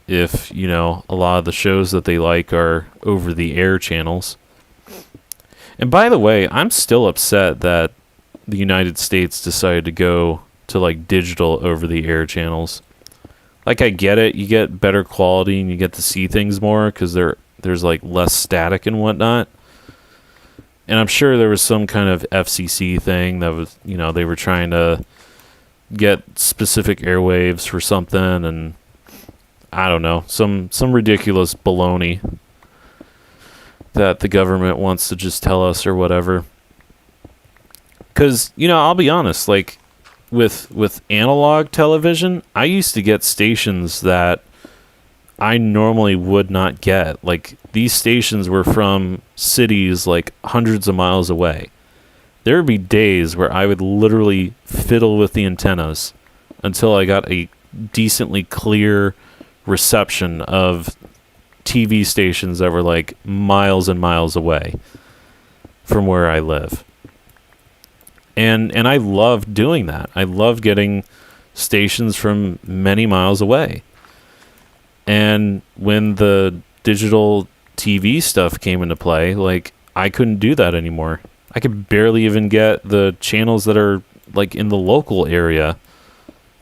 if, you know, a lot of the shows that they like are over-the-air channels? And by the way, I'm still upset that the United States decided to go to, like, digital over-the-air channels. Like, I get it, you get better quality and you get to see things more because there's, like, less static and whatnot. And I'm sure there was some kind of FCC thing that was, you know, they were trying to get specific airwaves for something, and I don't know, some ridiculous baloney that the government wants to just tell us or whatever. Because, you know, I'll be honest, like, with analog television, I used to get stations that I normally would not get. Like, these stations were from cities, like, hundreds of miles away. There would be days where I would literally fiddle with the antennas until I got a decently clear reception of TV stations that were, like, miles and miles away from where I live. And I loved doing that. I loved getting stations from many miles away. And when the digital TV stuff came into play, like, I couldn't do that anymore. I could barely even get the channels that are, like, in the local area,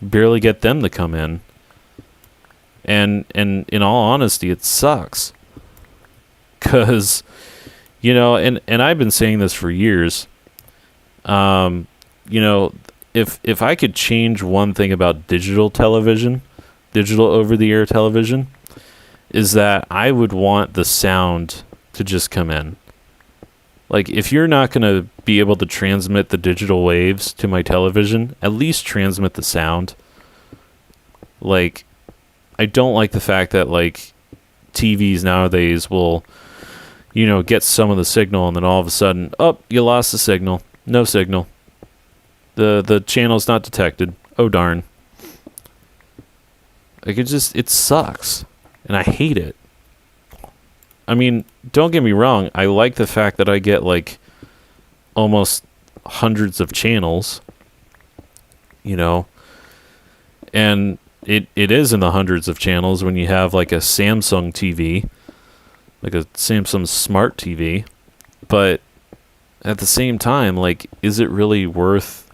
barely get them to come in. And in all honesty, it sucks. Because, you know, and I've been saying this for years, you know, if I could change one thing about digital television, digital over-the-air television, is that I would want the sound to just come in. Like, if you're not going to be able to transmit the digital waves to my television, at least transmit the sound. Like, I don't like the fact that, like, TVs nowadays will, get some of the signal, and then all of a sudden, oh, you lost the signal. No signal. The channel's not detected. Oh, darn. Like, it sucks. And I hate it. I mean, don't get me wrong. I like the fact that I get, like, almost hundreds of channels, and it is in the hundreds of channels when you have, like, a Samsung TV, like a Samsung Smart TV. But at the same time, like, is it really worth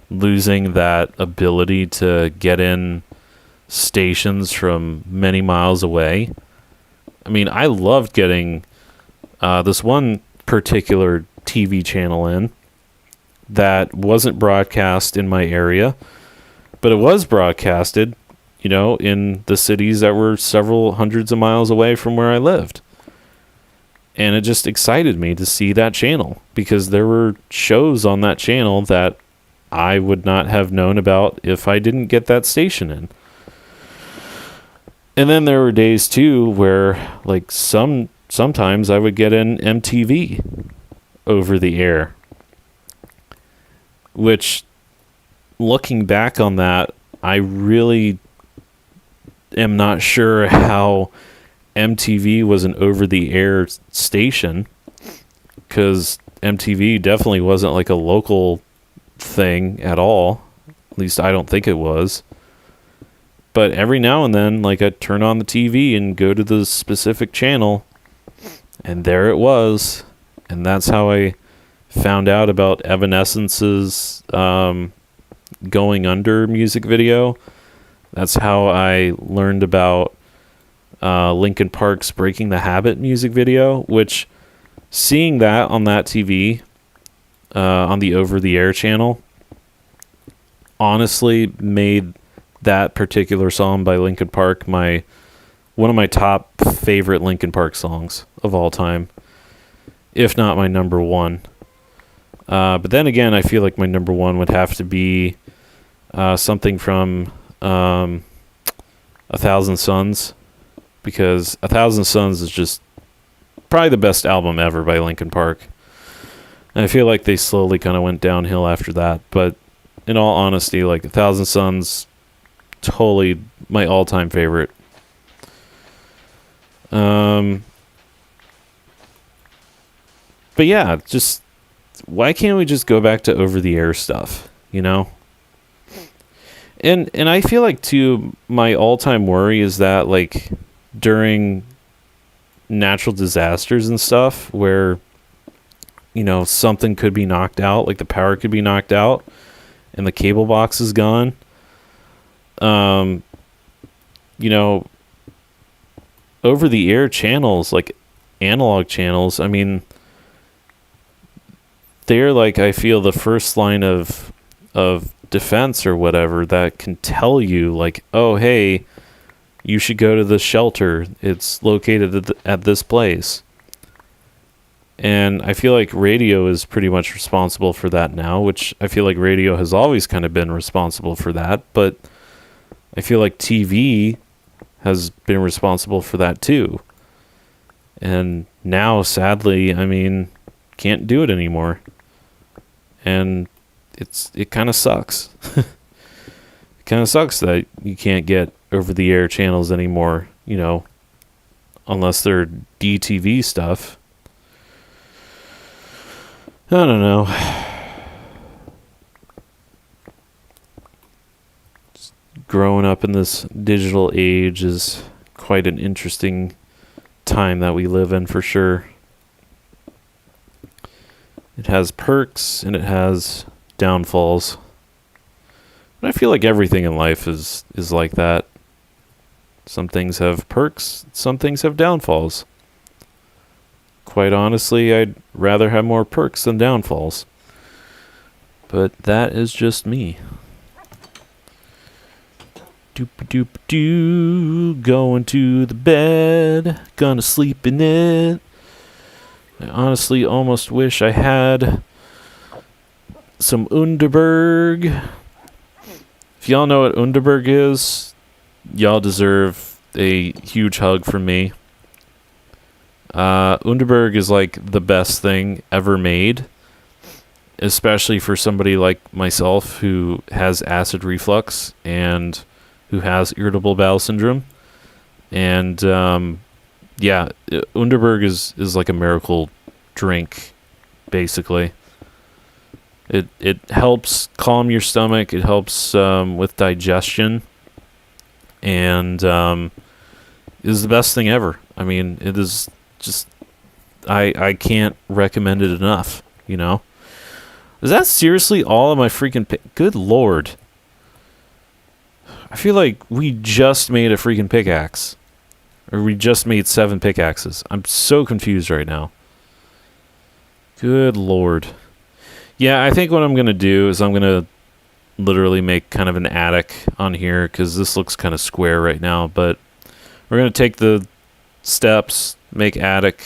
losing that ability to get in stations from many miles away? I mean, I loved getting this one particular TV channel in that wasn't broadcast in my area, but it was broadcasted, in the cities that were several hundreds of miles away from where I lived. And it just excited me to see that channel, because there were shows on that channel that I would not have known about if I didn't get that station in. And then there were days too where, like, sometimes I would get an MTV over the air, which, looking back on that, I really am not sure how MTV was an over-the-air station, because MTV definitely wasn't like a local thing at all. At least I don't think it was. But every now and then, like, I'd turn on the TV and go to the specific channel, and there it was. And that's how I found out about Evanescence's Going Under music video. That's how I learned about Linkin Park's Breaking the Habit music video, which, seeing that on that TV, on the over-the-air channel, honestly made that particular song by Linkin Park one of my top favorite Linkin Park songs of all time, if not my number one. But then again, I feel like my number one would have to be something from A Thousand Suns, because A Thousand Suns is just probably the best album ever by Linkin Park. And I feel like they slowly kind of went downhill after that. But in all honesty, like, A Thousand Suns, totally my all-time favorite. But yeah, just why can't we just go back to over-the-air stuff, And I feel like, too, my all-time worry is that, like, during natural disasters and stuff where, something could be knocked out, like the power could be knocked out and the cable box is gone. Over-the-air channels, like analog channels, I mean, they're, like, I feel the first line of defense or whatever that can tell you, like, oh, hey, you should go to the shelter. It's located at this place. And I feel like radio is pretty much responsible for that now, which I feel like radio has always kind of been responsible for that. But I feel like TV has been responsible for that too. And now, sadly, I mean, can't do it anymore. And it kind of sucks. It kind of sucks that you can't get over-the-air channels anymore, unless they're DTV stuff. I don't know. Just growing up in this digital age is quite an interesting time that we live in, for sure. It has perks and it has downfalls. And I feel like everything in life is like that. Some things have perks, some things have downfalls. Quite honestly, I'd rather have more perks than downfalls. But that is just me. Doop doop doo. Going to the bed. Gonna sleep in it. I honestly almost wish I had some Underberg. If y'all know what Underberg is, y'all deserve a huge hug from me. Underberg is like the best thing ever made, especially for somebody like myself who has acid reflux and who has irritable bowel syndrome. And yeah, Underberg is like a miracle drink, basically. It helps calm your stomach. It helps with digestion, and is the best thing ever. I mean, it is just I can't recommend it enough. You know, is that seriously all of my freaking? Good lord! I feel like we just made a freaking pickaxe, or we just made 7 pickaxes. I'm so confused right now. Good lord. Yeah, I think what I'm going to do is I'm going to literally make kind of an attic on here because this looks kind of square right now. But we're going to take the steps, make attic,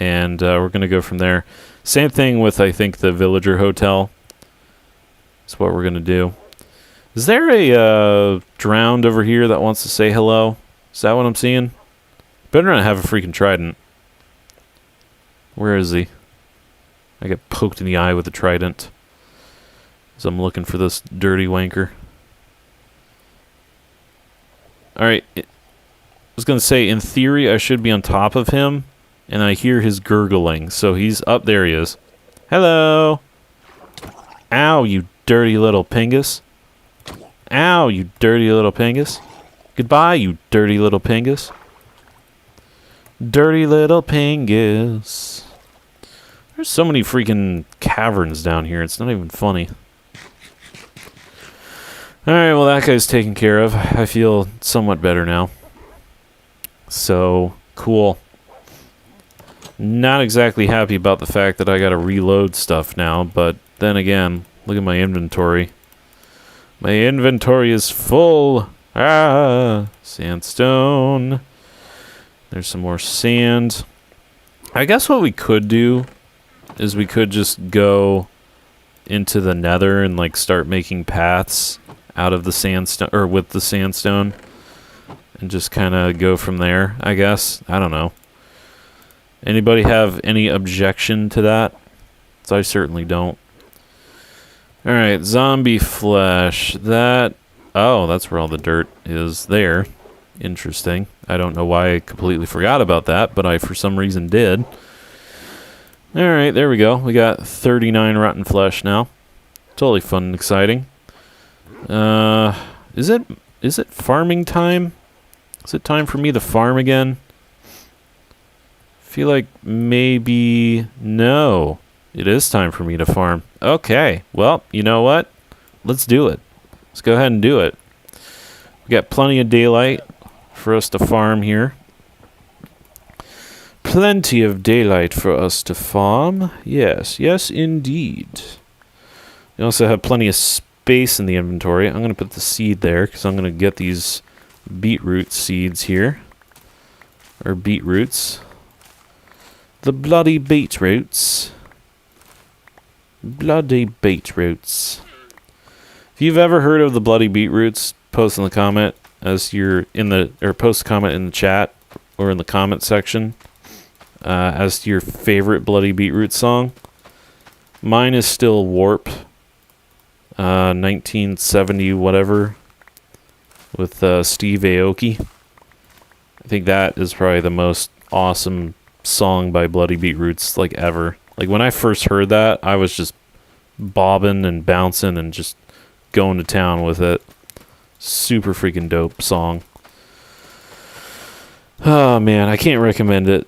and we're going to go from there. Same thing with, I think, the Villager Hotel. That's what we're going to do. Is there a drowned over here that wants to say hello? Is that what I'm seeing? Better not have a freaking trident. Where is he? I get poked in the eye with a trident. So I'm looking for this dirty wanker. Alright. I was going to say, in theory, I should be on top of him. And I hear his gurgling. So he's up. There he is. Hello. Ow, you dirty little pingus. Ow, you dirty little pingus. Goodbye, you dirty little pingus. Dirty little pingus. There's so many freaking caverns down here. It's not even funny. Alright, well, that guy's taken care of. I feel somewhat better now. So, cool. Not exactly happy about the fact that I gotta reload stuff now, but then again, look at my inventory. My inventory is full. Ah, sandstone. There's some more sand. I guess what we could do is we could just go into the nether and like start making paths out of the sandstone, or with the sandstone, and just kind of go from there, I guess. I don't know. Anybody have any objection to that? 'Cause I certainly don't. Alright, zombie flesh. That... Oh, that's where all the dirt is there. Interesting. I don't know why I completely forgot about that, but I for some reason did. Alright, there we go. We got 39 rotten flesh now. Totally fun and exciting. Is it farming time? Is it time for me to farm again? Feel like maybe... No. It is time for me to farm. Okay. Well, you know what? Let's do it. Let's go ahead and do it. We got plenty of daylight for us to farm here. Plenty of daylight for us to farm. Yes, yes indeed. We also have plenty of space in the inventory. I'm going to put the seed there because I'm going to get these beetroot seeds here. Or beetroots. The bloody beetroots. Bloody beetroots. If you've ever heard of the bloody beetroots, post in the comment as you're in the, or post a comment in the chat or in the comment section. As to your favorite Bloody Beetroot song. Mine is still Warp. 1970 whatever. With Steve Aoki. I think that is probably the most awesome song by Bloody Beetroots like ever. Like when I first heard that, I was just bobbing and bouncing and just going to town with it. Super freaking dope song. Oh man, I can't recommend it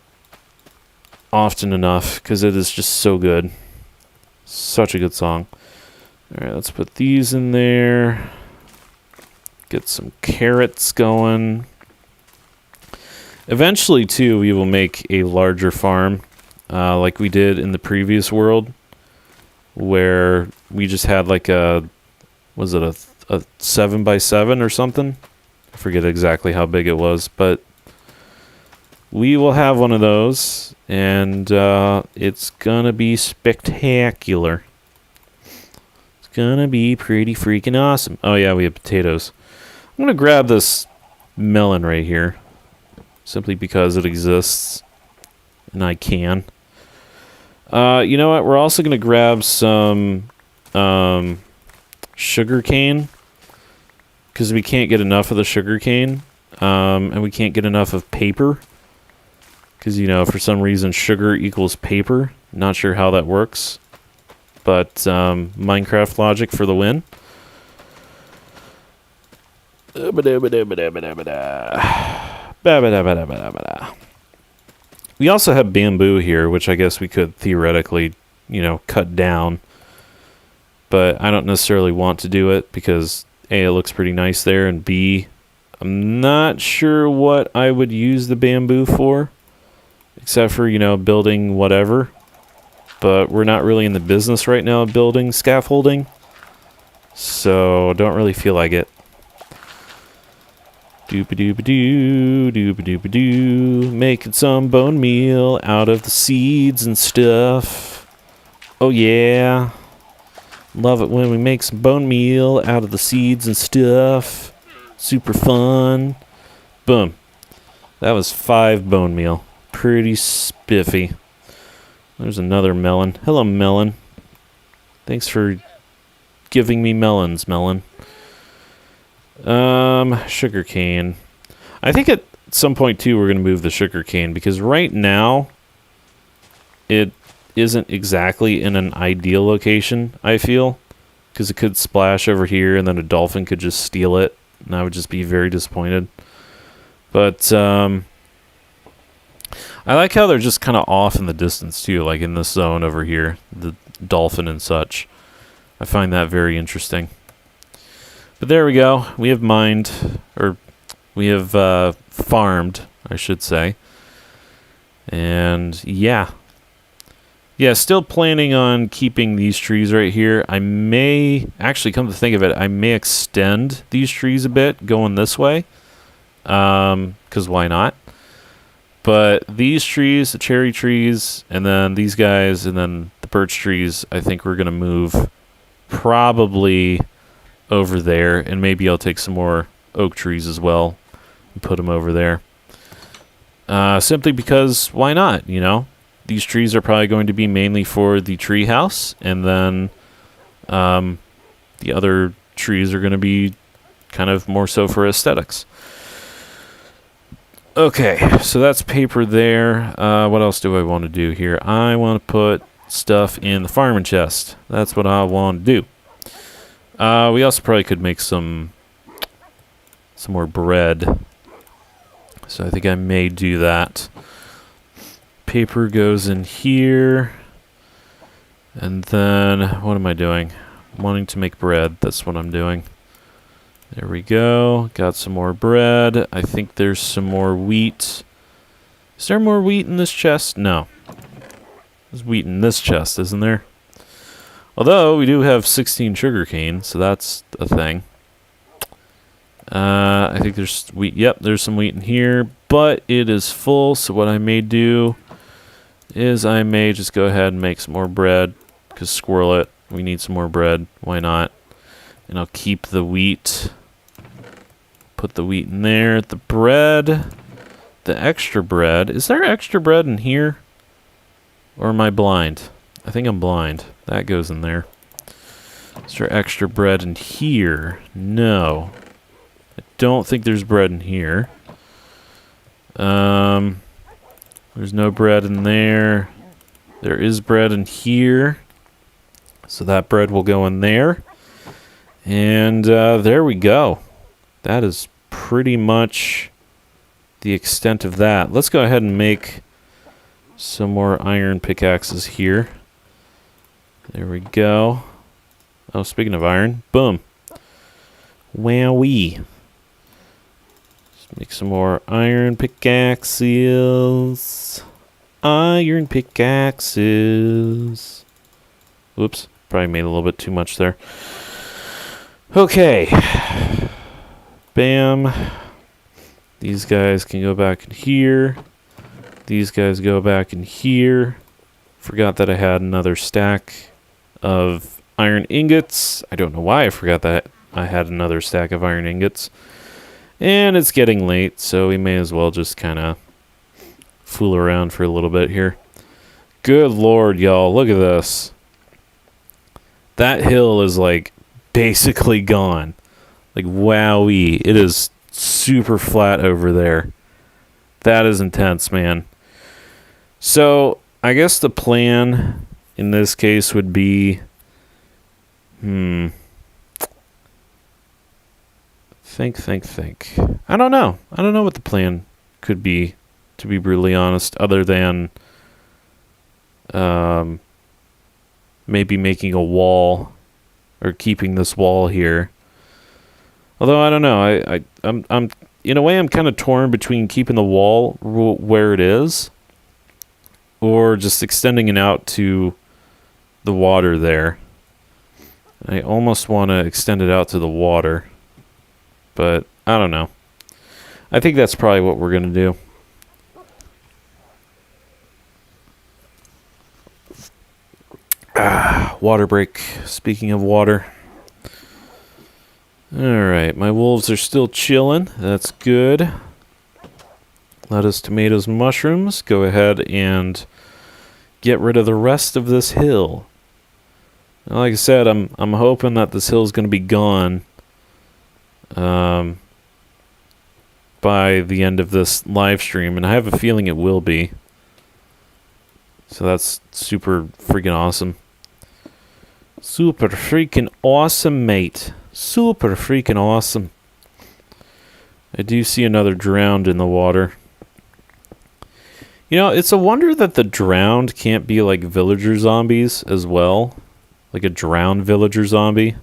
often enough because it is just so good. Such a good song. Alright, let's put these in there. Get some carrots going. Eventually, too, we will make a larger farm like we did in the previous world where we just had like a, was it a 7x7 or something? I forget exactly how big it was, but we will have one of those, and it's gonna be spectacular. It's gonna be pretty freaking awesome. Oh yeah, we have potatoes. I'm gonna grab this melon right here, simply because it exists, and I can. You know what? We're also gonna grab some sugar cane, because we can't get enough of the sugar cane, and we can't get enough of paper, because, you know, for some reason sugar equals paper. Not sure how that works, but Minecraft logic for the win. We also have bamboo here, which I guess we could theoretically, you know, cut down, but I don't necessarily want to do it because A, it looks pretty nice there, and B, I'm not sure what I would use the bamboo for, except for, you know, building whatever. But we're not really in the business right now of building scaffolding, so don't really feel like it. Doop-a-doop-a-doo, doop-a-doop-a-doo, making some bone meal out of the seeds and stuff. Oh yeah. Love it when we make some bone meal out of the seeds and stuff. Super fun. Boom. That was 5 bone meal. Pretty spiffy. There's another melon. Hello, melon. Thanks for giving me melons, melon. Sugar cane. I think at some point, too, we're going to move the sugar cane, because right now, it isn't exactly in an ideal location, I feel, because it could splash over here, and then a dolphin could just steal it, and I would just be very disappointed. But, I like how they're just kind of off in the distance, too, like in this zone over here, the dolphin and such. I find that very interesting. But there we go. We have mined, or we have farmed, I should say. And yeah. Yeah, still planning on keeping these trees right here. I may, actually, come to think of it, I may extend these trees a bit going this way. Because why not? But these trees, the cherry trees, and then these guys, and then the birch trees, I think we're going to move probably over there, and maybe I'll take some more oak trees as well and put them over there. Simply because, why not, you know? These trees are probably going to be mainly for the tree house, and then the other trees are going to be kind of more so for aesthetics. Okay, so that's paper there. What else do I want to do here? I want to put stuff in the farming chest. That's what I want to do. We also probably could make some more bread. So I think I may do that. Paper goes in here. And then, what am I doing? Wanting to make bread. That's what I'm doing. There we go. Got some more bread. I think there's some more wheat. Is there more wheat in this chest? No. There's wheat in this chest, isn't there? Although, we do have 16 sugarcane, so that's a thing. I think there's wheat. Yep, there's some wheat in here, but it is full, so what I may do is I may just go ahead and make some more bread, because squirrel it. We need some more bread. Why not? And I'll keep the wheat. Put the wheat in there. The bread. The extra bread. Is there extra bread in here? Or am I blind? I think I'm blind. That goes in there. Is there extra bread in here? No. I don't think there's bread in here. There's no bread in there. There is bread in here. So that bread will go in there. And there we go. That is pretty much the extent of that. Let's go ahead and make some more iron pickaxes here. There we go. Oh, speaking of iron, boom. Wowee. Let's make some more iron pickaxes. Iron pickaxes. Whoops, probably made a little bit too much there. Okay. Bam. These guys can go back in here. These guys go back in here. Forgot that I had another stack of iron ingots. I don't know why I forgot that I had another stack of iron ingots. And it's getting late, so we may as well just kind of fool around for a little bit here. Good lord, y'all. Look at this. That hill is, like, basically gone. Like, wowee. It is super flat over there. That is intense, man. So, I guess the plan in this case would be... Think. I don't know. I don't know what the plan could be, to be brutally honest, other than maybe making a wall or keeping this wall here. Although I don't know. I'm in a way I'm kind of torn between keeping the wall where it is or just extending it out to the water there. I almost want to extend it out to the water. But, I don't know. I think that's probably what we're going to do. Water break. Speaking of water. Alright, my wolves are still chilling. That's good. Lettuce, tomatoes, mushrooms. Go ahead and get rid of the rest of this hill. Now, like I said, I'm hoping that this hill is going to be gone by the end of this live stream, and I have a feeling it will be. So that's super freaking awesome. Super freaking awesome, mate. Super freaking awesome. I do see another drowned in the water. You know, it's a wonder that the drowned can't be like villager zombies as well. Like a drowned villager zombie.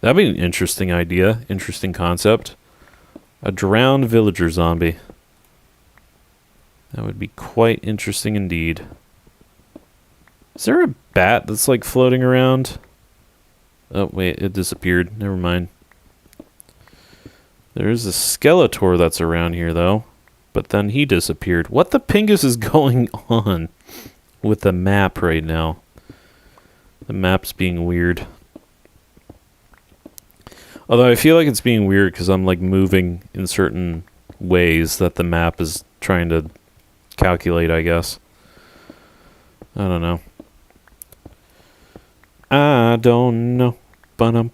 That'd be an interesting idea. Interesting concept. A drowned villager zombie. That would be quite interesting indeed. Is there a bat that's like floating around? Oh, wait, it disappeared. Never mind. There's a Skeletor that's around here, though. But then he disappeared. What the pingus is going on with the map right now? The map's being weird. Although I feel like it's being weird because I'm like moving in certain ways that the map is trying to calculate, I guess. I don't know. I don't know. Bum.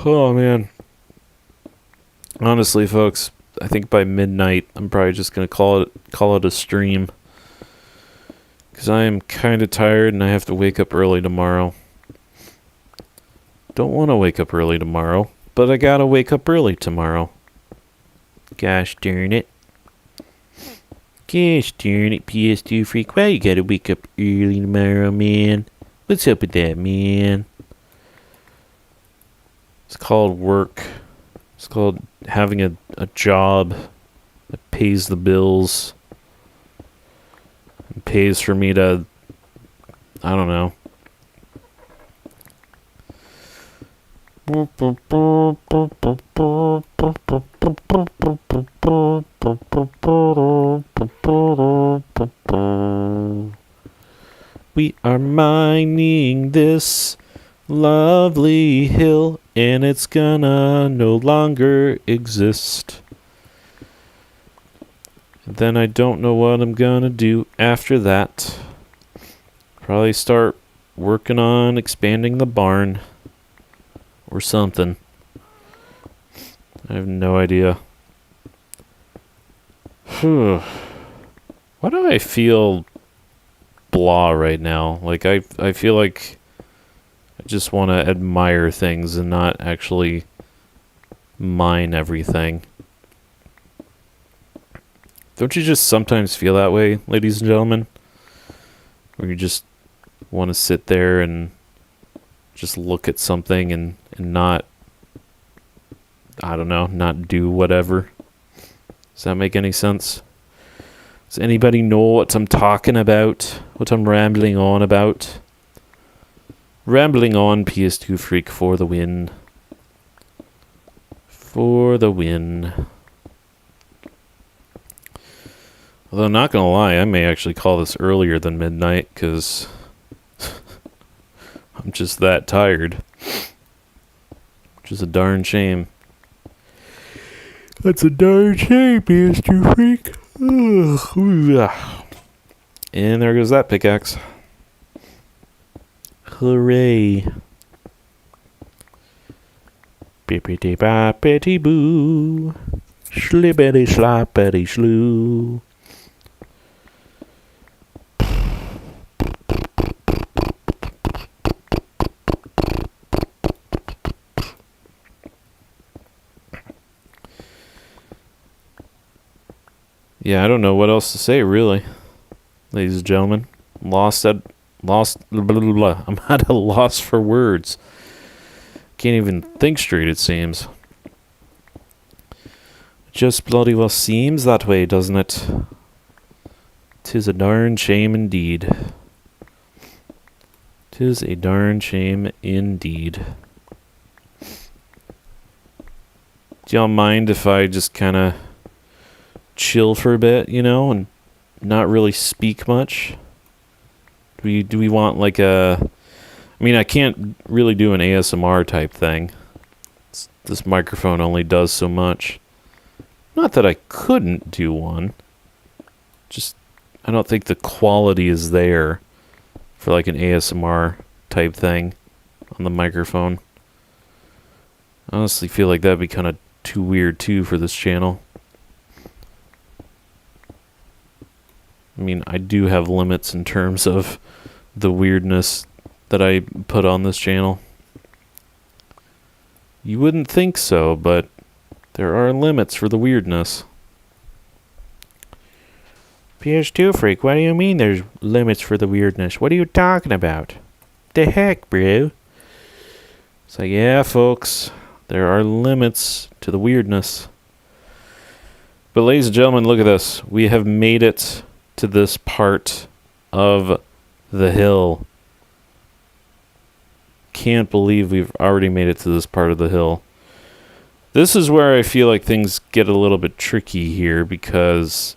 Oh man. Honestly, folks, I think by midnight I'm probably just gonna call it a stream. Because I am kind of tired and I have to wake up early tomorrow. Don't want to wake up early tomorrow, but I gotta wake up early tomorrow. Gosh darn it. Gosh darn it, PS2 freak. Why you gotta wake up early tomorrow, man? What's up with that, man? It's called work. It's called having a job that pays the bills. And pays for me to, I don't know. We are mining this lovely hill, and it's gonna no longer exist. And then I don't know what I'm gonna do after that. Probably start working on expanding the barn. Or something. I have no idea. Why do I feel blah right now? Like I feel like I just want to admire things and not actually mine everything. Don't you just sometimes feel that way, ladies and gentlemen? Where you just want to sit there and just look at something and not, I don't know, not do whatever. Does that make any sense? Does anybody know what I'm talking about? What I'm rambling on about? Rambling on, PS2 freak for the win. For the win. Although, not gonna lie, I may actually call this earlier than midnight, because I'm just that tired. Which is a darn shame. That's a darn shame, Mr. Freak. And there goes that pickaxe. Hooray. Bippity boppity boo. Slippity sloppity sloo. Yeah, I don't know what else to say, really, ladies and gentlemen. Blah, blah, blah. I'm at a loss for words. Can't even think straight, it seems. Just bloody well seems that way, doesn't it? 'Tis a darn shame indeed. 'Tis a darn shame indeed. Do y'all mind if I just kind of chill for a bit, you know, and not really speak much? Do we want like a... I mean, I can't really do an ASMR type thing. This microphone only does so much. Not that I couldn't do one. Just, I don't think the quality is there for like an ASMR type thing on the microphone. I honestly feel like that'd be kind of too weird too for this channel. I mean, I do have limits in terms of the weirdness that I put on this channel. You wouldn't think so, but there are limits for the weirdness. PS2 Freak, what do you mean there's limits for the weirdness? What are you talking about? The heck, bro? It's like, yeah, folks, there are limits to the weirdness. But ladies and gentlemen, look at this. We have made it to this part of the hill. Can't believe we've already made it to this part of the hill. This is where I feel like things get a little bit tricky here, because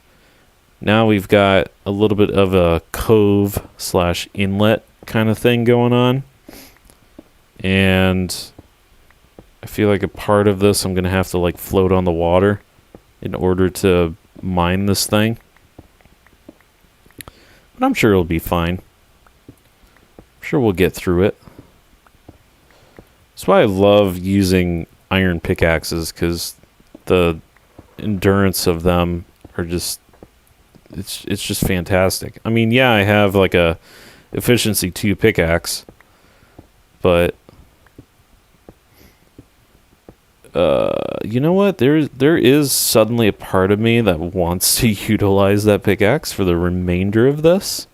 now we've got a little bit of a cove slash inlet kind of thing going on. And I feel like a part of this I'm going to have to like float on the water in order to mine this thing. But I'm sure it'll be fine. I'm sure we'll get through it. That's why I love using iron pickaxes, because the endurance of them are just... It's just fantastic. I mean, yeah, I have like a efficiency 2 pickaxe, but you know what? There is suddenly a part of me that wants to utilize that pickaxe for the remainder of this,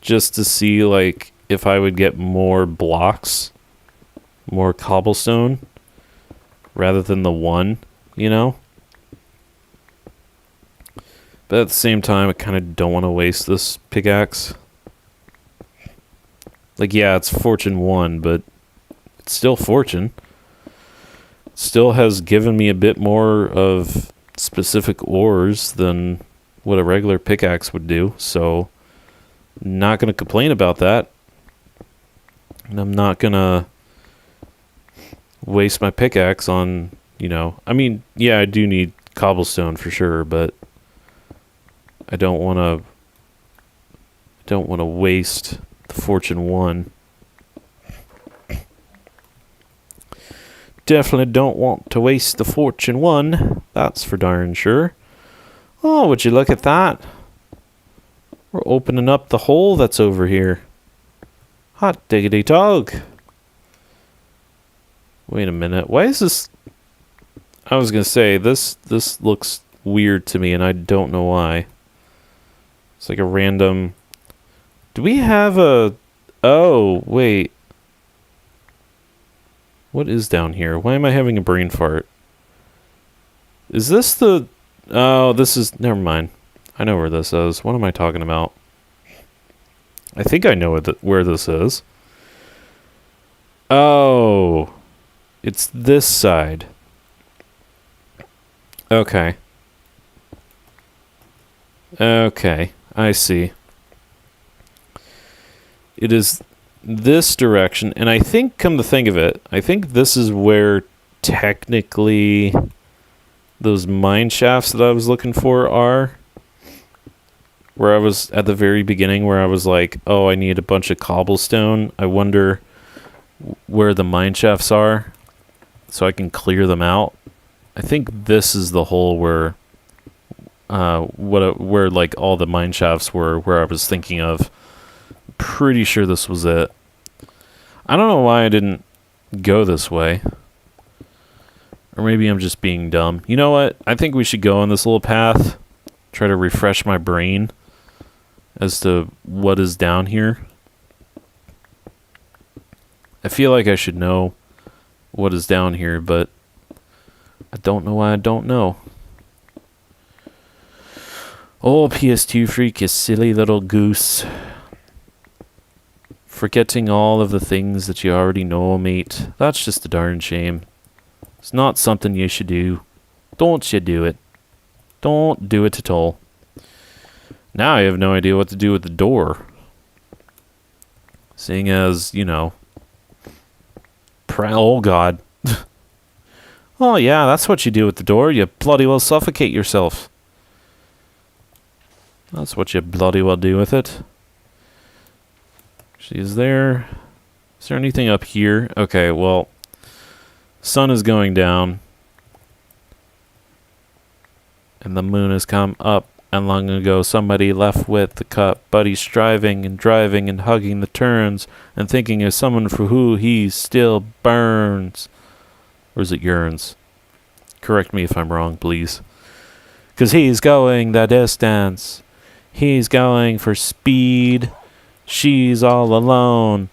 just to see like if I would get more blocks, more cobblestone, rather than the one, you know? But at the same time, I kind of don't want to waste this pickaxe. Like, yeah, it's Fortune 1, but it's still Fortune. It still has given me a bit more of specific ores than what a regular pickaxe would do, so not going to complain about that. And I'm not going to waste my pickaxe on, you know... I mean, yeah, I do need cobblestone for sure, but I don't want to waste the Fortune 1. Definitely don't want to waste the Fortune 1. That's for darn sure. Oh, would you look at that? We're opening up the hole that's over here. Hot diggity dog. Wait a minute. Why is this... I was going to say, this looks weird to me, and I don't know why. It's like a random... Do we have a... Oh, wait. What is down here? Why am I having a brain fart? Is this the... Oh, this is... Never mind. I know where this is. What am I talking about? I think I know where this is. Oh. It's this side. Okay. Okay. I see. It is this direction, and I think, come to think of it, I think this is where technically those mine shafts that I was looking for are. Where I was at the very beginning, where I was like, oh, I need a bunch of cobblestone. I wonder where the mine shafts are so I can clear them out. I think this is the hole where where like all the mine shafts were, where I was thinking of. Pretty sure this was it. I don't know why I didn't go this way. Or maybe I'm just being dumb. You know what? I think we should go on this little path. Try to refresh my brain as to what is down here. I feel like I should know what is down here, but I don't know why I don't know. Oh, PS2 freak, you silly little goose. Forgetting all of the things that you already know, mate. That's just a darn shame. It's not something you should do. Don't you do it. Don't do it at all. Now I have no idea what to do with the door. Seeing as, you know... oh, God. Oh, yeah, that's what you do with the door. You bloody well suffocate yourself. That's what you bloody well do with it. Is there anything up here? Okay, well, sun is going down. And the moon has come up. And long ago somebody left with the cup, but he's striving and driving and hugging the turns and thinking of someone for who he still burns. Or is it yearns? Correct me if I'm wrong, please. 'Cause he's going the distance. He's going for speed. She's all alone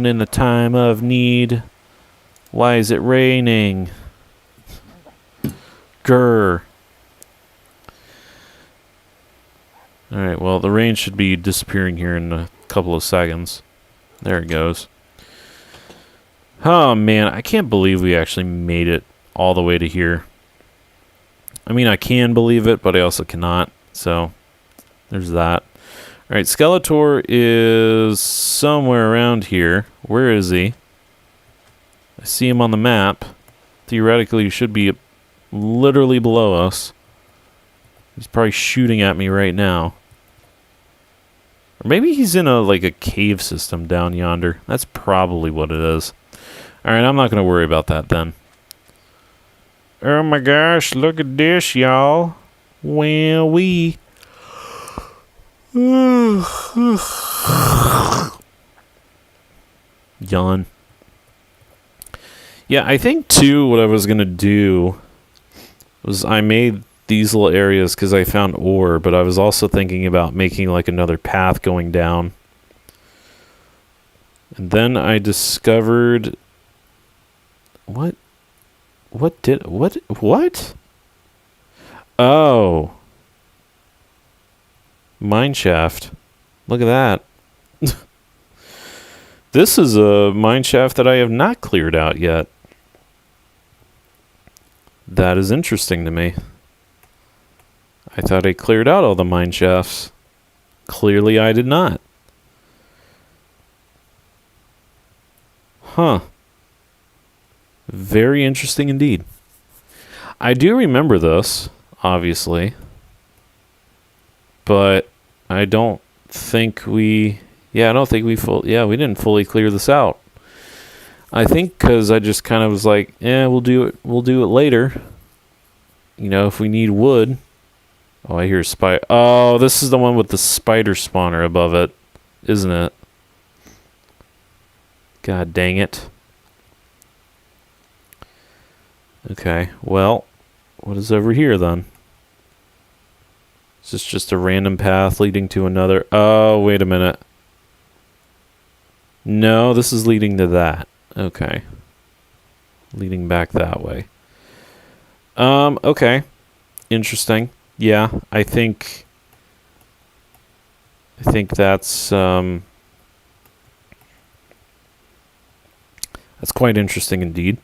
in the time of need. Why is it raining? Grr. Alright, well, the rain should be disappearing here in a couple of seconds. There it goes. Oh, man, I can't believe we actually made it all the way to here. I mean, I can believe it, but I also cannot. So, there's that. Alright, Skeletor is somewhere around here. Where is he? I see him on the map. Theoretically, he should be literally below us. He's probably shooting at me right now. Or maybe he's in a cave system down yonder. That's probably what it is. Alright, I'm not going to worry about that then. Oh my gosh, look at this, y'all. Well, we... Yawn. Yeah, I think too what I was gonna do was I made these little areas because I found ore, but I was also thinking about making like another path going down. And then I discovered what? Oh. Mine shaft. Look at that. This is a mine shaft that I have not cleared out yet. That is interesting to me. I thought I cleared out all the mine shafts. Clearly I did not. Huh. Very interesting indeed. I do remember this, obviously. But I don't think we... Yeah, I don't think we we didn't fully clear this out. I think because I just kind of was like, we'll do it later. You know, if we need wood. Oh, I hear a spider. Oh, this is the one with the spider spawner above it, isn't it? God dang it. Okay, well, what is over here then? Is this just a random path leading to another? Oh, wait a minute. No, this is leading to that. Okay. Leading back that way. Okay. Interesting. Yeah, I think that's quite interesting indeed.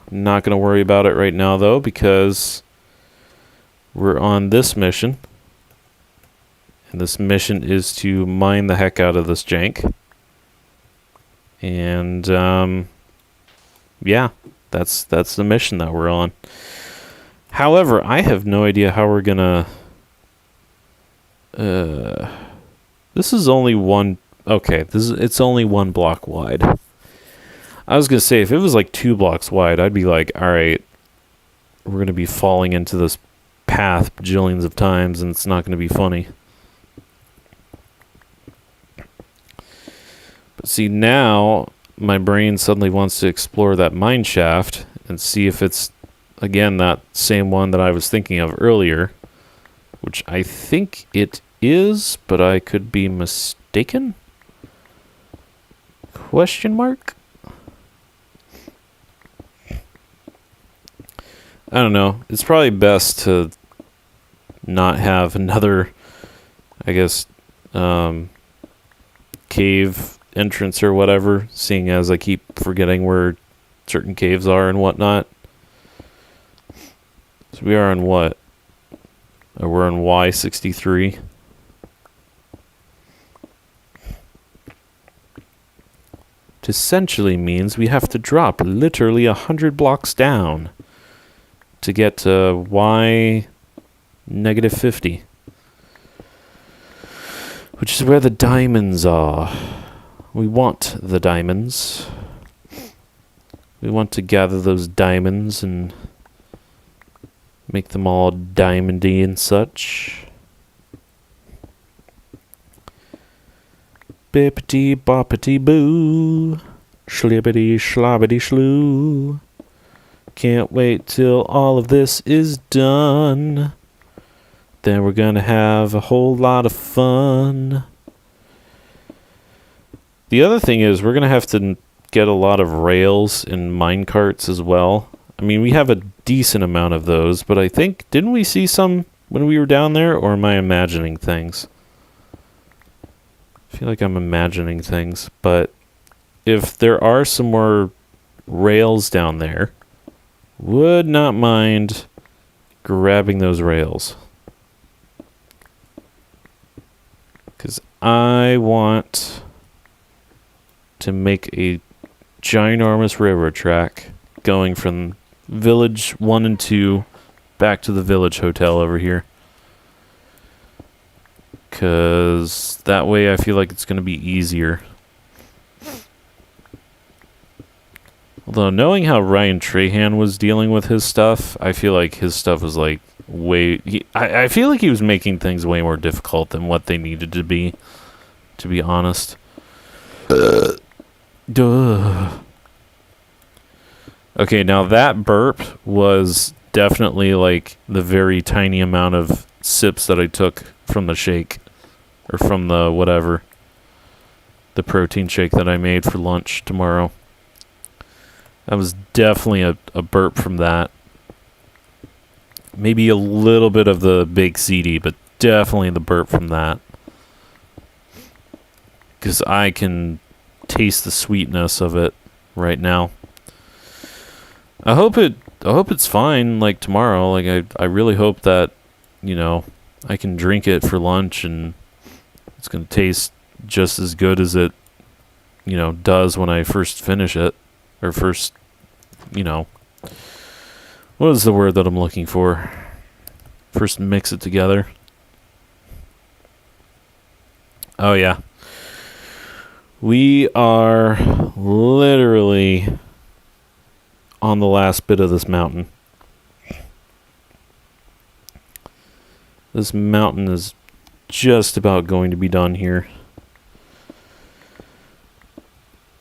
Not going to worry about it right now, though, because we're on this mission. And this mission is to mine the heck out of this jank. And, yeah, that's the mission that we're on. However, I have no idea how we're going to... this is only one... Okay, it's only 1 block wide. I was going to say, if it was like 2 blocks wide, I'd be like, alright, we're going to be falling into this path bajillions of times, and it's not going to be funny. But see, now my brain suddenly wants to explore that mine shaft and see if it's, again, that same one that I was thinking of earlier, which I think it is, but I could be mistaken? Question mark? I don't know. It's probably best to not have another, I guess, cave entrance or whatever, seeing as I keep forgetting where certain caves are and whatnot. So we are on what? We're on Y63. Which essentially means we have to drop literally 100 blocks down to get to Y -50. Which is where the diamonds are. We want the diamonds. We want to gather those diamonds and make them all diamondy and such. Bippity boppity boo. Schlibbity slobbity sloo. Can't wait till all of this is done. Then we're gonna have a whole lot of fun. The other thing is we're gonna have to get a lot of rails and mine carts as well. I mean, we have a decent amount of those, but I think, didn't we see some when we were down there, or am I imagining things? I feel like I'm imagining things, but if there are some more rails down there, would not mind grabbing those rails. Because I want to make a ginormous railroad track going from Village 1 and 2 back to the Village Hotel over here. Because that way I feel like it's going to be easier. Although knowing how Ryan Trahan was dealing with his stuff, I feel like his stuff was like I feel like he was making things way more difficult than what they needed to be honest. Duh. Okay, now that burp was definitely like the very tiny amount of sips that I took from the shake, or from the whatever, the protein shake that I made for lunch tomorrow. That was definitely a burp from that. Maybe a little bit of the big CD, but definitely the burp from that. Because I can taste the sweetness of it right now. I hope it's fine like tomorrow. Like I really hope that, you know, I can drink it for lunch and it's going to taste just as good as it, you know, does when I first finish it, or first, you know, what is the word that I'm looking for? First mix it together. Oh yeah. We are literally on the last bit of this mountain. This mountain is just about going to be done here.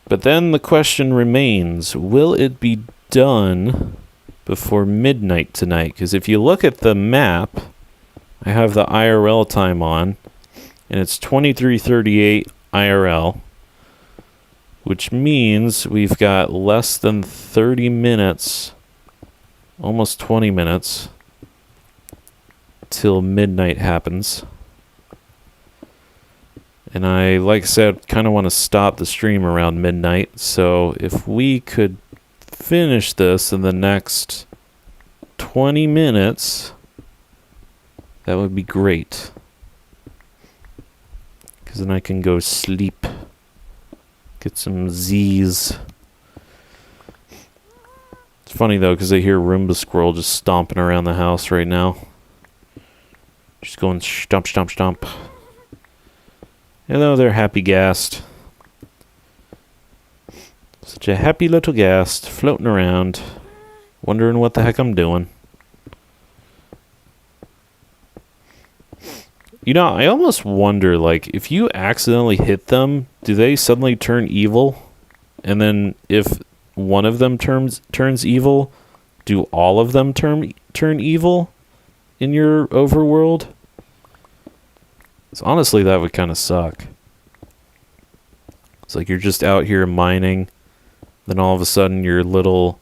But then the question remains, will it be done before midnight tonight? Because if you look at the map, I have the IRL time on, and it's 23:38 IRL, which means we've got less than 30 minutes, almost 20 minutes, till midnight happens. And I, like I said, kind of want to stop the stream around midnight. So if we could finish this in the next 20 minutes, that would be great. Because then I can go sleep. Get some Z's. It's funny though, because I hear Roomba Squirrel just stomping around the house right now. Just going stomp, stomp, stomp. Hello there, happy Ghast. Such a happy little Ghast floating around, wondering what the heck I'm doing. You know, I almost wonder, like, if you accidentally hit them, do they suddenly turn evil? And then if one of them turns evil, do all of them turn evil in your overworld? So honestly, that would kind of suck. It's like you're just out here mining, then all of a sudden your little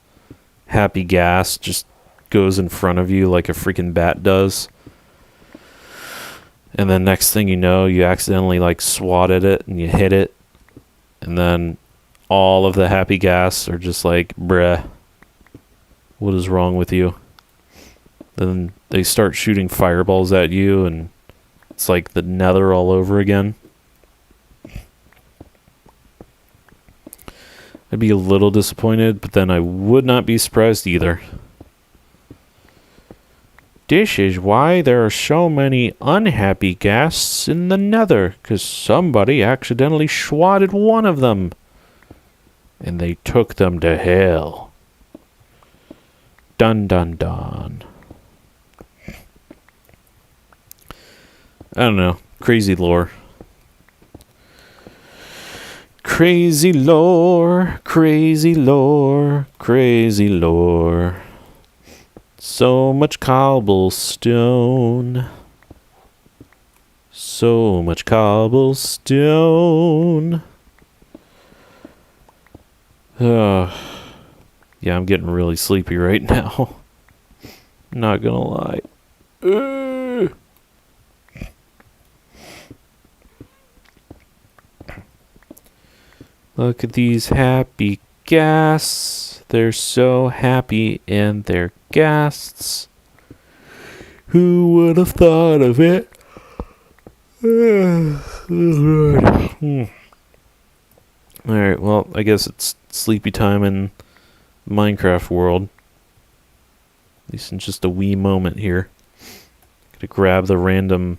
happy Ghast just goes in front of you like a freaking bat does. And then next thing you know, you accidentally like swatted it and you hit it. And then all of the happy Ghasts are just like, bruh, what is wrong with you? Then they start shooting fireballs at you and it's like the Nether all over again. I'd be a little disappointed, but then I would not be surprised either. This is why there are so many unhappy Ghasts in the Nether, 'cause somebody accidentally swatted one of them. And they took them to hell. Dun dun dun. I don't know. Crazy lore. Crazy lore, crazy lore, crazy lore. So much cobblestone. So much cobblestone. Yeah, I'm getting really sleepy right now. Not gonna lie. Look at these happy Ghasts. They're so happy in their Ghasts. Who would have thought of it? Alright, well, I guess it's sleepy time in Minecraft world. At least in just a wee moment here. Gotta grab the random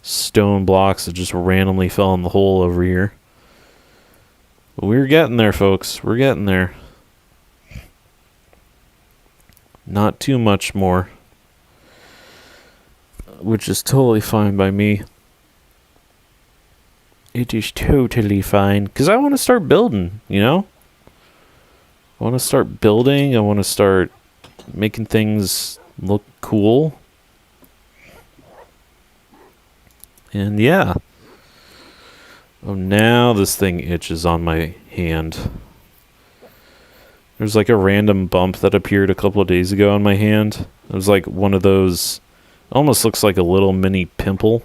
stone blocks that just randomly fell in the hole over here. But we're getting there, folks. We're getting there. Not too much more. Which is totally fine by me. It is totally fine. Because I want to start building, you know? I want to start building. I want to start making things look cool. And yeah. Oh, now this thing itches on my hand. There's like a random bump that appeared a couple of days ago on my hand. It was like one of those, almost looks like a little mini pimple.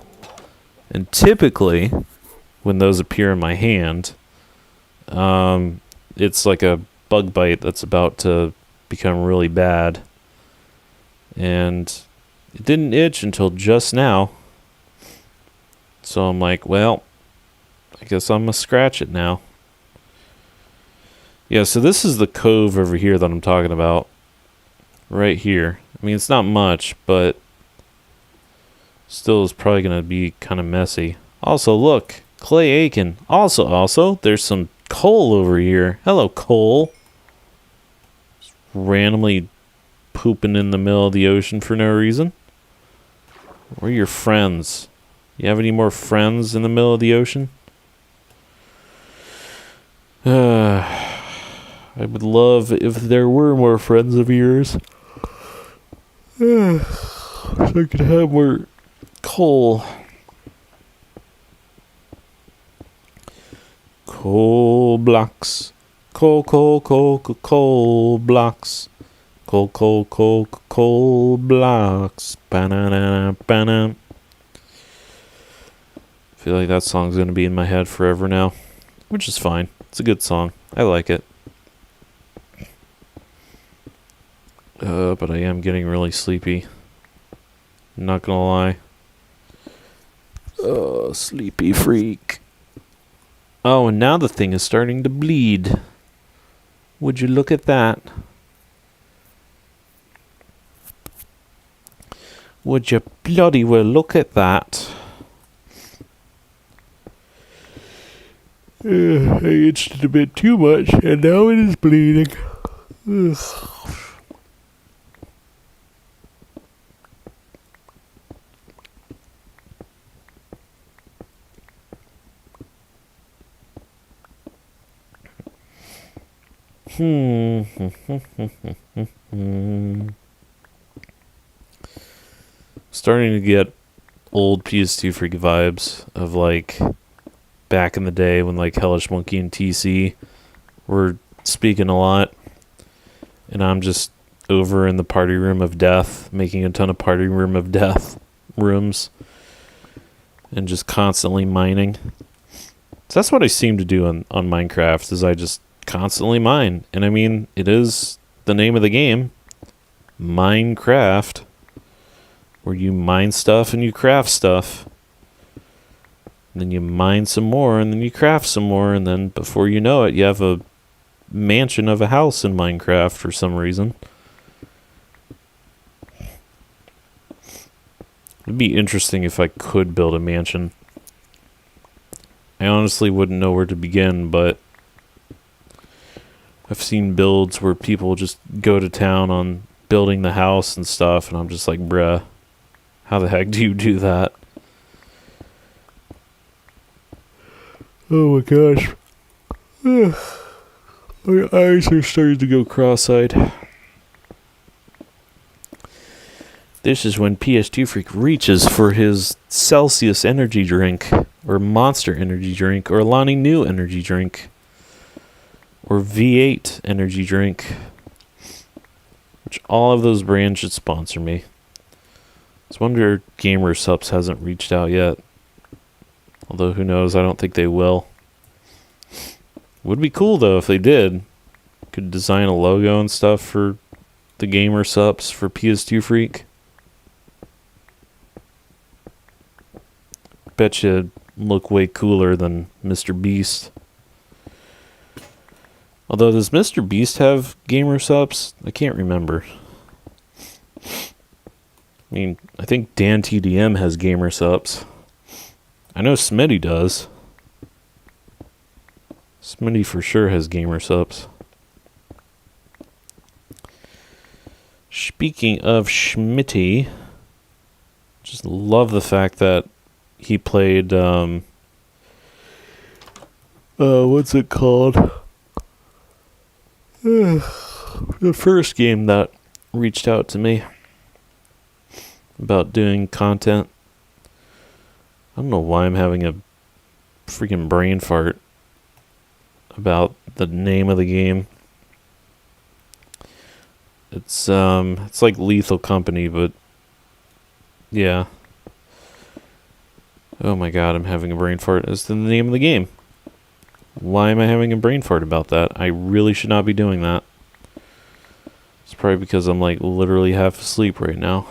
And typically, when those appear in my hand, it's like a bug bite that's about to become really bad. And it didn't itch until just now. So I'm like, well, I guess I'm gonna scratch it now. Yeah, so this is the cove over here that I'm talking about. Right here. I mean, it's not much, but still is probably gonna be kind of messy. Also, look, Clay Aiken. Also, there's some coal over here. Hello, coal. Just randomly pooping in the middle of the ocean for no reason. Where are your friends? You have any more friends in the middle of the ocean? I would love if there were more friends of yours. So I could have more coal. Coal blocks. Coal blocks. Coal blocks. Ba-na-na-na-ba-na. feel like that song's going to be in my head forever now, which is fine. It's a good song. I like it. But I am getting really sleepy. Not gonna lie. Oh, sleepy freak. Oh, and now the thing is starting to bleed. Would you look at that? Would you bloody well look at that? I itched it a bit too much, and now it is bleeding. Ugh. Starting to get old PS2 Freak vibes of like back in the day when like Hellish Monkey and TC were speaking a lot, and I'm just over in the party room of death making a ton of party room of death rooms and just constantly mining. So that's what I seem to do on Minecraft, is I just constantly mine. And I mean, it is the name of the game, Minecraft, where you mine stuff and you craft stuff. And then you mine some more, and then you craft some more, and then before you know it, you have a mansion of a house in Minecraft for some reason. It'd be interesting if I could build a mansion. I honestly wouldn't know where to begin, but I've seen builds where people just go to town on building the house and stuff, and I'm just like, bruh, how the heck do you do that? Oh my gosh. My eyes are starting to go cross-eyed. This is when PS2 Freak reaches for his Celsius energy drink, or Monster energy drink, or Lonnie New energy drink, or V8 energy drink, which all of those brands should sponsor me. I just wonder Gamer Sups hasn't reached out yet. Although who knows, I don't think they will. Would be cool though if they did. Could design a logo and stuff for the Gamer Sups for PS2 Freak. Bet you look way cooler than Mr. Beast. Although, does Mr. Beast have Gamer Sups? I can't remember. I mean, I think Dan TDM has Gamer Sups. I know Smitty does. Smitty for sure has Gamer Sups. Speaking of Schmitty, just love the fact that he played, what's it called? The first game that reached out to me about doing content. I don't know why I'm having a freaking brain fart about the name of the game. It's like Lethal Company, but yeah. Oh my god, I'm having a brain fart as to the name of the game. Why am I having a brain fart about that? I really should not be doing that. It's probably because I'm like literally half asleep right now.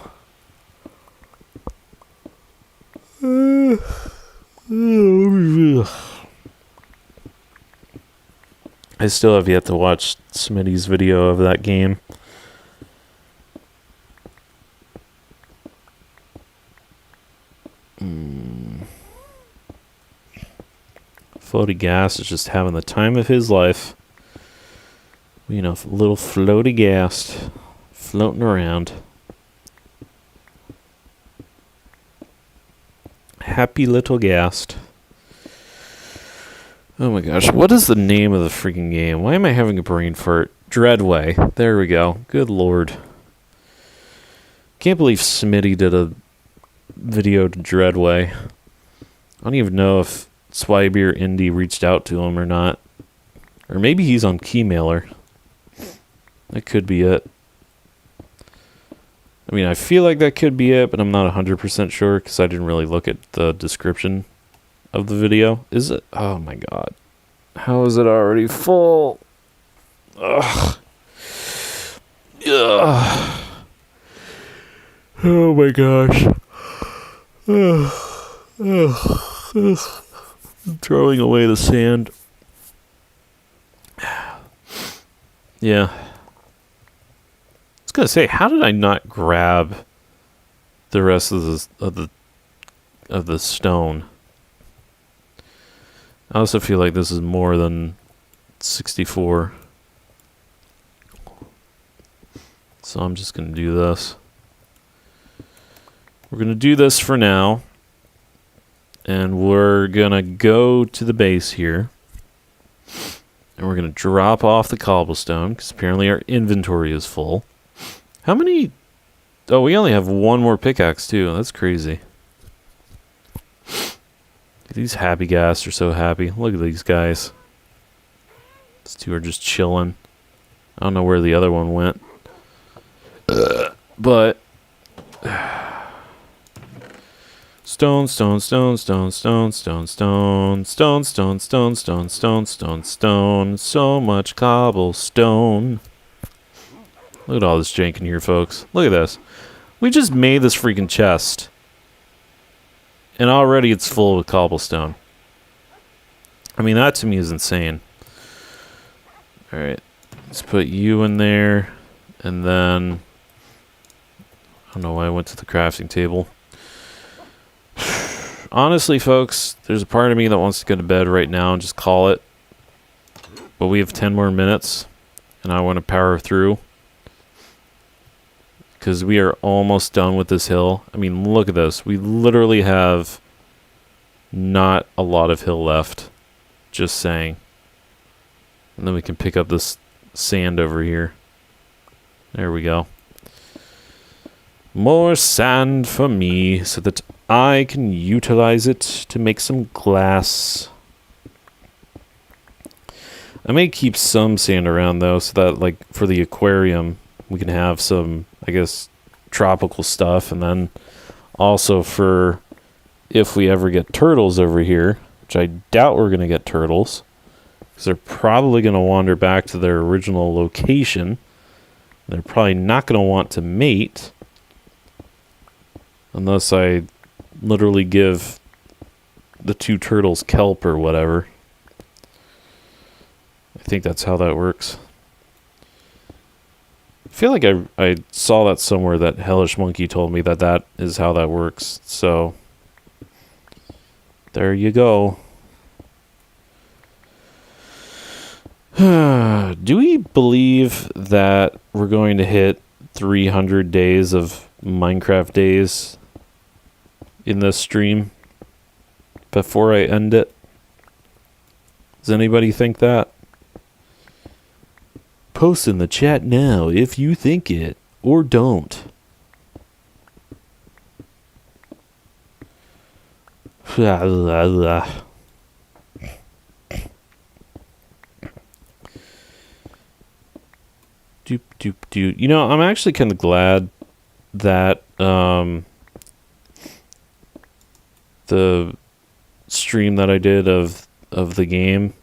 I still have yet to watch Smitty's video of that game. Floaty Gas is just having the time of his life. You know, little Floaty Gas floating around. Happy little Ghast. Oh my gosh, what is the name of the freaking game? Why am I having a brain fart? Dreadway. There we go. Good lord. Can't believe Smitty did a video to Dreadway. I don't even know if Swybeer Indie reached out to him or not. Or maybe he's on Keymailer. That could be it. I mean, I feel like that could be it, but I'm not 100% sure because I didn't really look at the description of the video. Is it? Oh my god. How is it already full? Ugh. Ugh. Oh my gosh. Ugh. Ugh. Ugh. I'm throwing away the sand. Yeah. I was gonna say, how did I not grab the rest of the stone? I also feel like this is more than 64. So I'm just gonna do this. We're gonna do this for now. And we're gonna go to the base here. And we're gonna drop off the cobblestone, because apparently our inventory is full. How many? Oh, we only have one more pickaxe too. That's crazy. These happy guys are so happy. Look at these guys. These two are just chilling. I don't know where the other one went. But stone, stone, stone, stone, stone, stone, stone, stone, stone, stone, stone, stone, stone, stone. So much cobblestone. Look at all this jank in here, folks. Look at this. We just made this freaking chest. And already it's full with cobblestone. I mean, that to me is insane. Alright. Let's put you in there. And then I don't know why I went to the crafting table. Honestly, folks, there's a part of me that wants to go to bed right now and just call it. But we have 10 more minutes. And I want to power through. Because we are almost done with this hill. I mean, look at this. We literally have not a lot of hill left. Just saying. And then we can pick up this sand over here. There we go. More sand for me so that I can utilize it to make some glass. I may keep some sand around though so that, like, for the aquarium we can have some, I guess, tropical stuff. And then also for if we ever get turtles over here, which I doubt we're going to get turtles, because they're probably going to wander back to their original location. They're probably not going to want to mate unless I literally give the two turtles kelp or whatever. I think that's how that works. I feel like I saw that somewhere, that Hellish Monkey told me that that is how that works. So there you go. Do we believe that we're going to hit 300 days of Minecraft days in this stream before I end it? Does anybody think that? Post in the chat now if you think it, or don't. Doop, doop, doop. You know, I'm actually kind of glad that the stream that I did of the game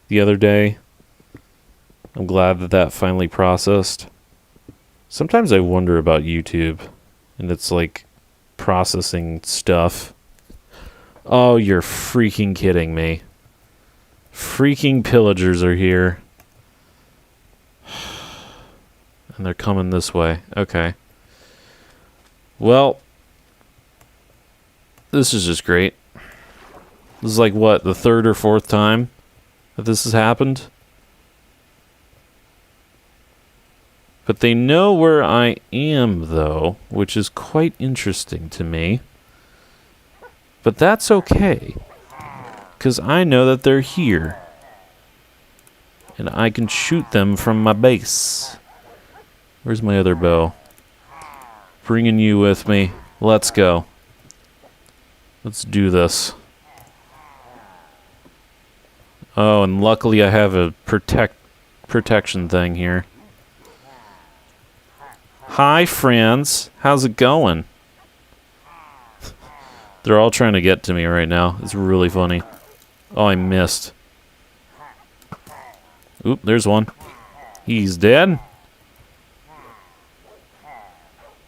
the other day, I'm glad that that finally processed. Sometimes I wonder about YouTube, and it's like processing stuff. Oh, you're freaking kidding me. Freaking pillagers are here. And they're coming this way. Okay. Well, this is just great. This is like, what, the third or fourth time that this has happened? But they know where I am, though, which is quite interesting to me. But that's okay, because I know that they're here. And I can shoot them from my base. Where's my other bow? Bringing you with me. Let's go. Let's do this. Oh, and luckily I have a protection thing here. Hi, friends. How's it going? They're all trying to get to me right now. It's really funny. Oh, I missed. Oop, there's one. He's dead.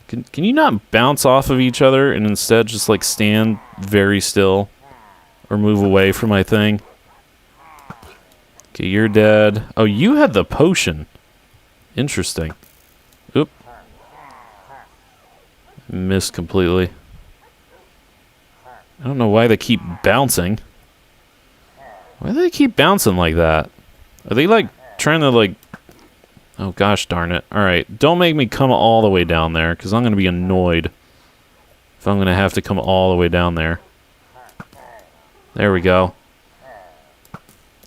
Can you not bounce off of each other and instead just like stand very still or move away from my thing? Okay, you're dead. Oh, you had the potion. Interesting. Oop. Missed completely. I don't know why they keep bouncing. Why do they keep bouncing like that? Are they like trying to like... Oh gosh darn it. Alright, don't make me come all the way down there, because I'm going to be annoyed if I'm going to have to come all the way down there. There we go.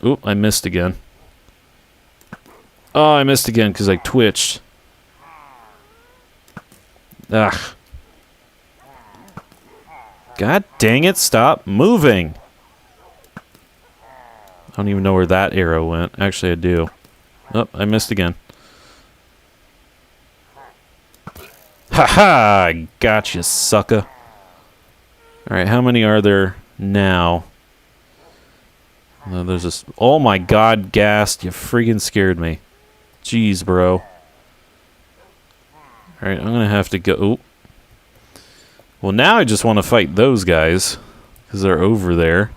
Oop, I missed again. Oh, I missed again because I twitched. Ugh. God dang it, stop moving! I don't even know where that arrow went. Actually, I do. Oh, I missed again. Ha-ha! I gotcha, sucker. Alright, how many are there now? There's this... Oh my god, Ghast, you freaking scared me. Jeez, bro. Alright, I'm gonna have to go... Oop. Well, now I just want to fight those guys, because they're over there.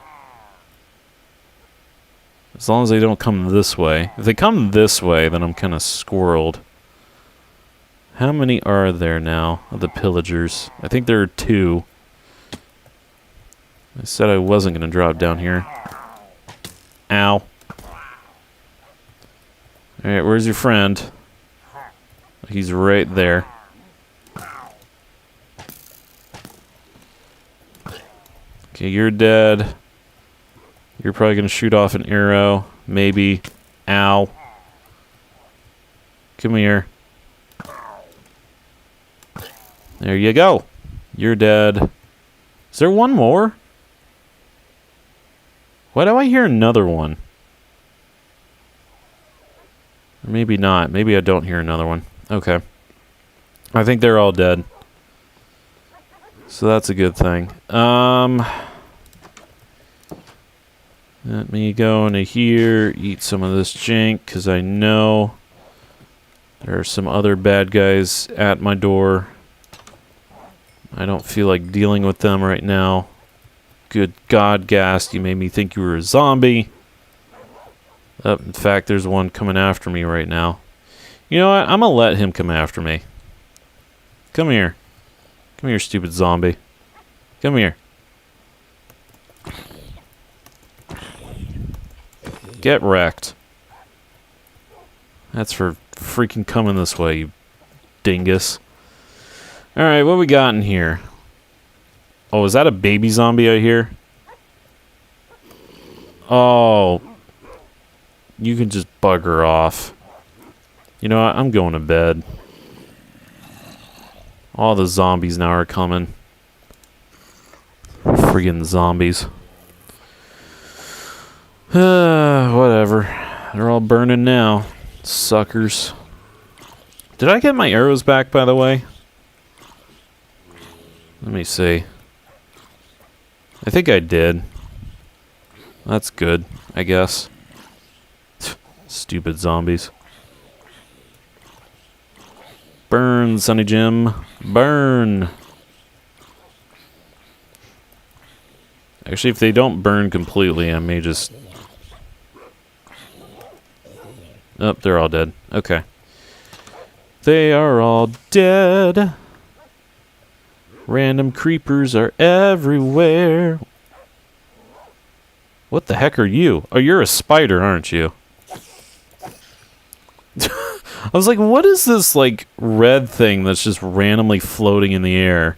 As long as they don't come this way. If they come this way, then I'm kind of squirreled. How many are there now of the pillagers? I think there are 2. I said I wasn't going to drop down here. Ow. Alright, where's your friend? He's right there. Okay, you're dead. You're probably going to shoot off an arrow. Maybe. Ow. Come here. There you go. You're dead. Is there one more? Why do I hear another one? Or maybe not. Maybe I don't hear another one. Okay. I think they're all dead. So that's a good thing. Let me go into here, eat some of this jank, because I know there are some other bad guys at my door. I don't feel like dealing with them right now. Good God, Ghast, you made me think you were a zombie. Oh, in fact, there's one coming after me right now. You know what? I'm going to let him come after me. Come here. Come here, stupid zombie. Come here. Get wrecked. That's for freaking coming this way, you dingus. Alright, what we got in here? Oh, is that a baby zombie out here? Oh. You can just bugger off. You know what? I'm going to bed. All the zombies now are coming. Friggin' zombies. Whatever. They're all burning now. Suckers. Did I get my arrows back, by the way? Let me see. I think I did. That's good, I guess. Stupid zombies. Burn, Sonny Jim. Burn. Actually, if they don't burn completely, I may just... Oh, they're all dead. Okay. They are all dead. Random creepers are everywhere. What the heck are you? Oh, you're a spider, aren't you? I was like, what is this, like, red thing that's just randomly floating in the air?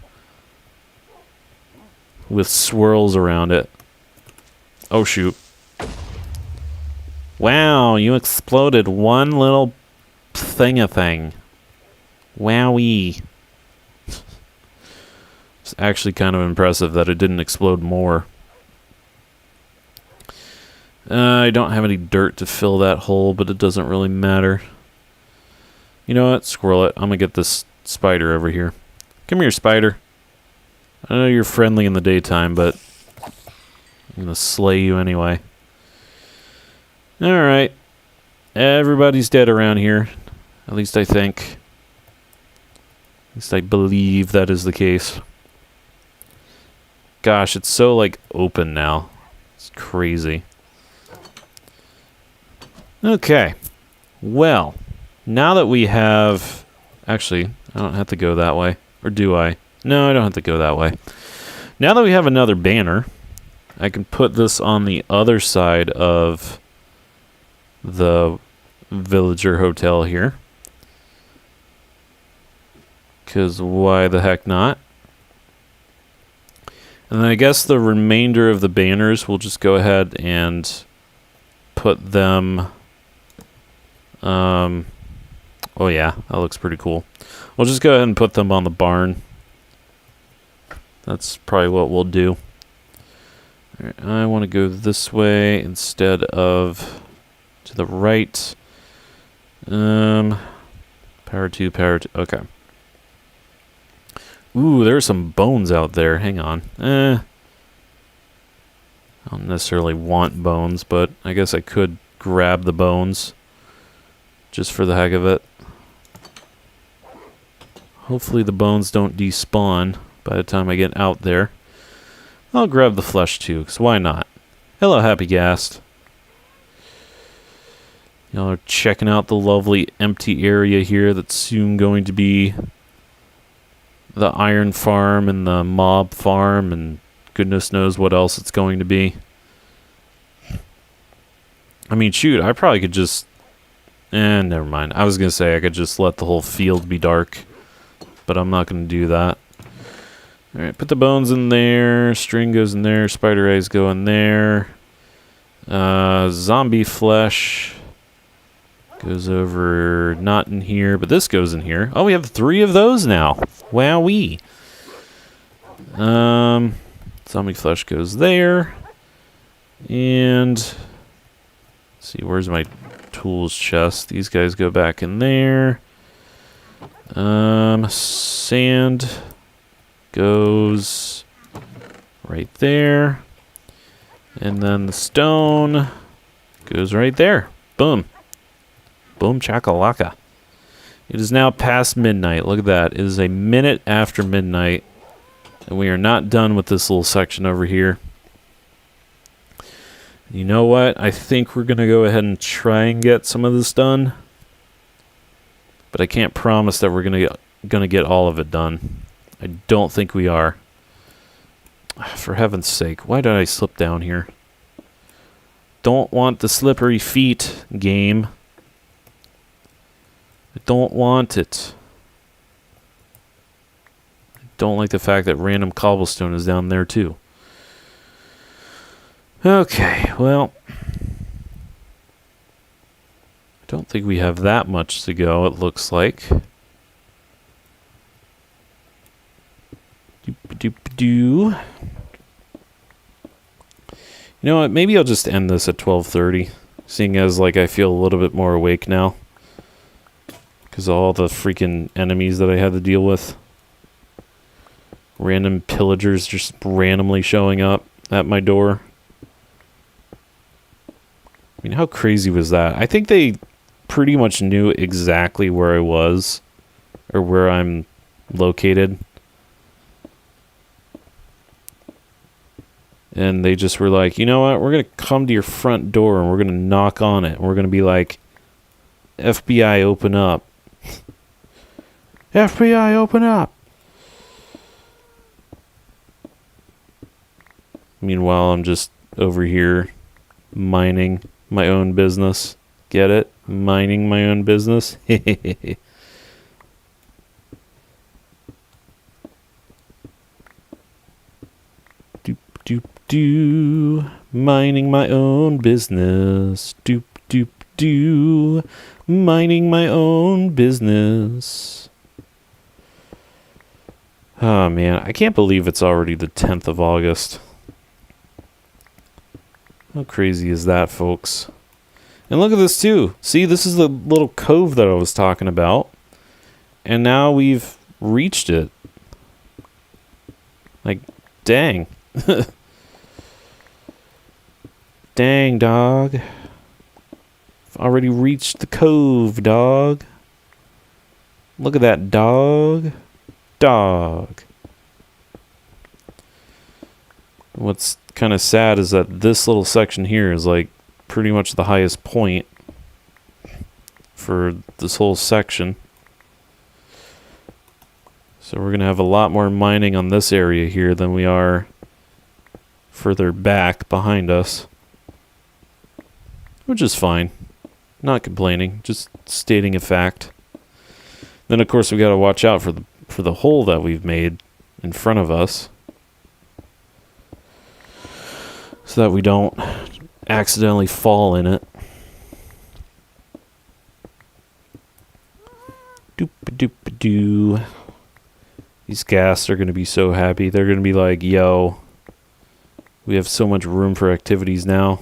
With swirls around it. Oh, shoot. Wow, you exploded one little thing-a-thing. Wowee. It's actually kind of impressive that it didn't explode more. I don't have any dirt to fill that hole, but it doesn't really matter. You know what? Squirrel it. I'm gonna get this spider over here. Come here, spider. I know you're friendly in the daytime, but I'm gonna slay you anyway. Alright. Everybody's dead around here. At least I think. At least I believe that is the case. Gosh, it's so, like, open now. It's crazy. Okay. Well, now that we have... Actually, I don't have to go that way. Or do I? No, I don't have to go that way. Now that we have another banner, I can put this on the other side of the Villager Hotel here. Because why the heck not? And then I guess the remainder of the banners, we'll just go ahead and put them... oh yeah, that looks pretty cool. We'll just go ahead and put them on the barn. That's probably what we'll do. All right, I want to go this way instead of to the right. Power 2, power 2. Okay. Ooh, there's some bones out there. Hang on. I don't necessarily want bones, but I guess I could grab the bones just for the heck of it. Hopefully the bones don't despawn by the time I get out there. I'll grab the flesh too, because why not? Hello, Happy Ghast. Y'all are checking out the lovely empty area here that's soon going to be the iron farm and the mob farm and goodness knows what else it's going to be. I mean, shoot, I probably could just... never mind. I was going to say I could just let the whole field be dark, but I'm not going to do that. Alright, put the bones in there, string goes in there, spider eyes go in there. Zombie flesh goes over, not in here, but this goes in here. Oh, we have 3 of those now. Wowee. Zombie flesh goes there. And, let's see, where's my tools chest? These guys go back in there. Sand goes right there. And then the stone goes right there. Boom. Boom chakalaka. It is now past midnight. Look at that. It is a minute after midnight. And we are not done with this little section over here. You know what? I think we're going to go ahead and try and get some of this done. But I can't promise that we're going to get all of it done. I don't think we are. For heaven's sake, why did I slip down here? Don't want the slippery feet, game. I don't want it. I don't like the fact that random cobblestone is down there too. Okay, well, I don't think we have that much to go, it looks like. Doop-doop-doo. You know what, maybe I'll just end this at 12:30, seeing as like I feel a little bit more awake now. Because of all the freaking enemies that I had to deal with. Random pillagers just randomly showing up at my door. I mean, how crazy was that? I think they pretty much knew exactly where I was. Or where I'm located. And they just were like, you know what? We're going to come to your front door and we're going to knock on it. And we're going to be like, FBI, open up. FBI, open up. Meanwhile, I'm just over here mining my own business. Get it? Mining my own business. Doop doop doo. Mining my own business. Doop doop doo. Minding my own business. Oh man, I can't believe it's already the 10th of August. How crazy is that, folks? And look at this too. See, this is the little cove that I was talking about. And now we've reached it. Like, dang. Dang, dog. I've already reached the cove, dog. Look at that, dog. Dog. What's kind of sad is that this little section here is like pretty much the highest point for this whole section. So we're going to have a lot more mining on this area here than we are further back behind us. Which is fine. Not complaining, just stating a fact. Then of course we got to watch out for the hole that we've made in front of us, so that we don't accidentally fall in it. Doop-a-doop-a-doo. These ghasts are going to be so happy. They're going to be like, yo, we have so much room for activities now.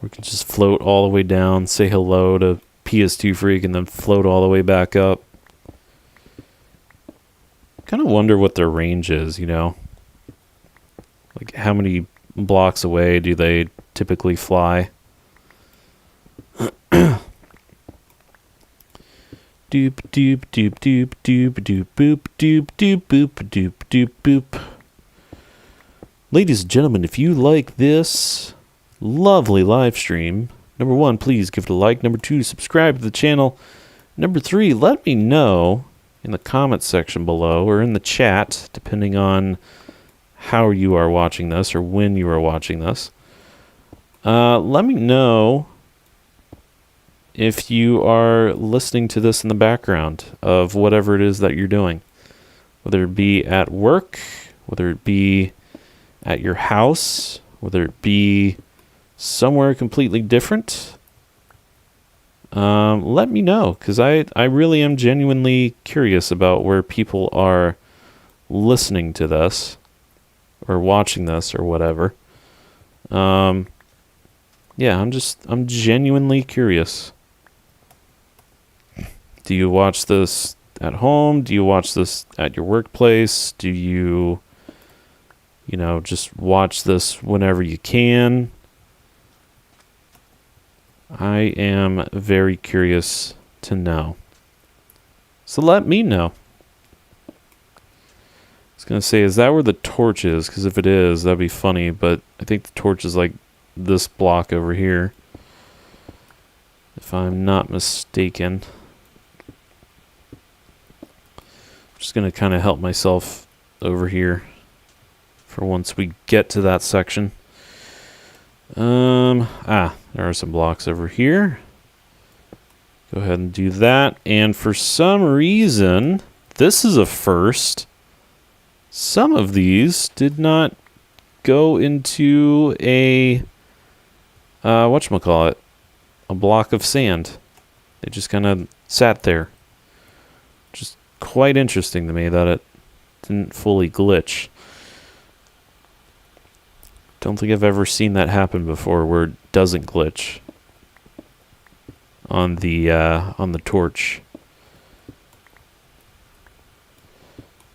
We can just float all the way down, say hello to PS2 Freak, and then float all the way back up. Kind of wonder what their range is, you know? Like, how many blocks away do they typically fly? Doop doop doop doop doop doop boop doop doop boop doop doop boop. Ladies and gentlemen, if you like this lovely live stream, number 1, please give it a like. Number 2, subscribe to the channel. Number 3, let me know in the comment section below or in the chat, depending on how you are watching this or when you are watching this. Let me know if you are listening to this in the background of whatever it is that you're doing, whether it be at work, whether it be at your house, whether it be somewhere completely different. Let me know, because I really am genuinely curious about where people are listening to this or watching this or whatever. Yeah, I'm genuinely curious. Do you watch this at home? Do you watch this at your workplace? Do you, just watch this whenever you can? I am very curious to know. So let me know. I was going to say, is that where the torch is? Because if it is, that'd be funny, but I think the torch is like this block over here, if I'm not mistaken. Just going to kind of help myself over here for once we get to that section. There are some blocks over here. Go ahead and do that. And for some reason, this is a first. Some of these did not go into a whatchamacallit, a block of sand. They just kind of sat there. Just quite interesting to me that it didn't fully glitch. Don't think I've ever seen that happen before, where it doesn't glitch on the torch.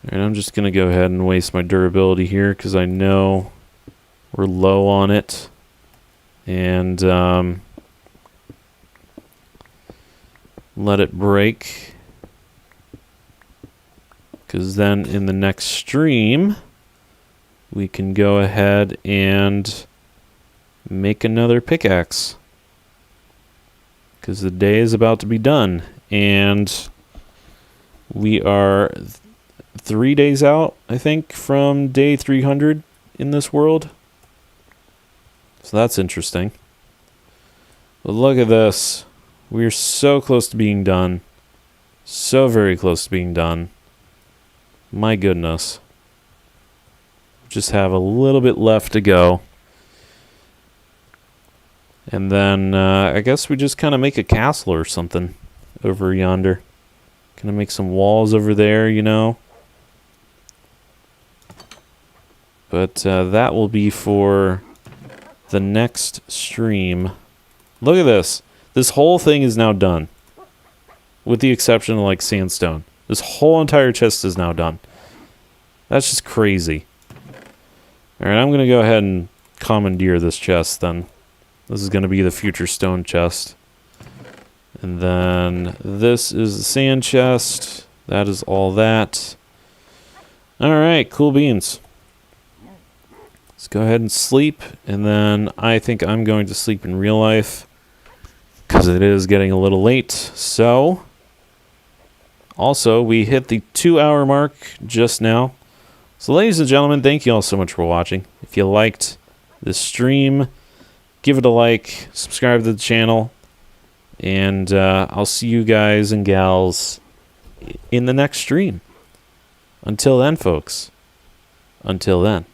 And I'm just gonna go ahead and waste my durability here because I know we're low on it, and let it break. Because then in the next stream, we can go ahead and make another pickaxe. Because the day is about to be done. And we are 3 days out, I think, from day 300 in this world. So that's interesting. But look at this. We're so close to being done. So very close to being done. My goodness. Just have a little bit left to go. And then I guess we just kind of make a castle or something over yonder. Kind of make some walls over there, But that will be for the next stream. Look at this. This whole thing is now done. With the exception of like sandstone. This whole entire chest is now done. That's just crazy. Alright, I'm going to go ahead and commandeer this chest then. This is going to be the future stone chest. And then this is the sand chest. That is all that. Alright, cool beans. Let's go ahead and sleep. And then I think I'm going to sleep in real life, because it is getting a little late. So, also, we hit the 2-hour mark just now. So, ladies and gentlemen, thank you all so much for watching. If you liked this stream, give it a like, subscribe to the channel, and I'll see you guys and gals in the next stream. Until then, folks. Until then.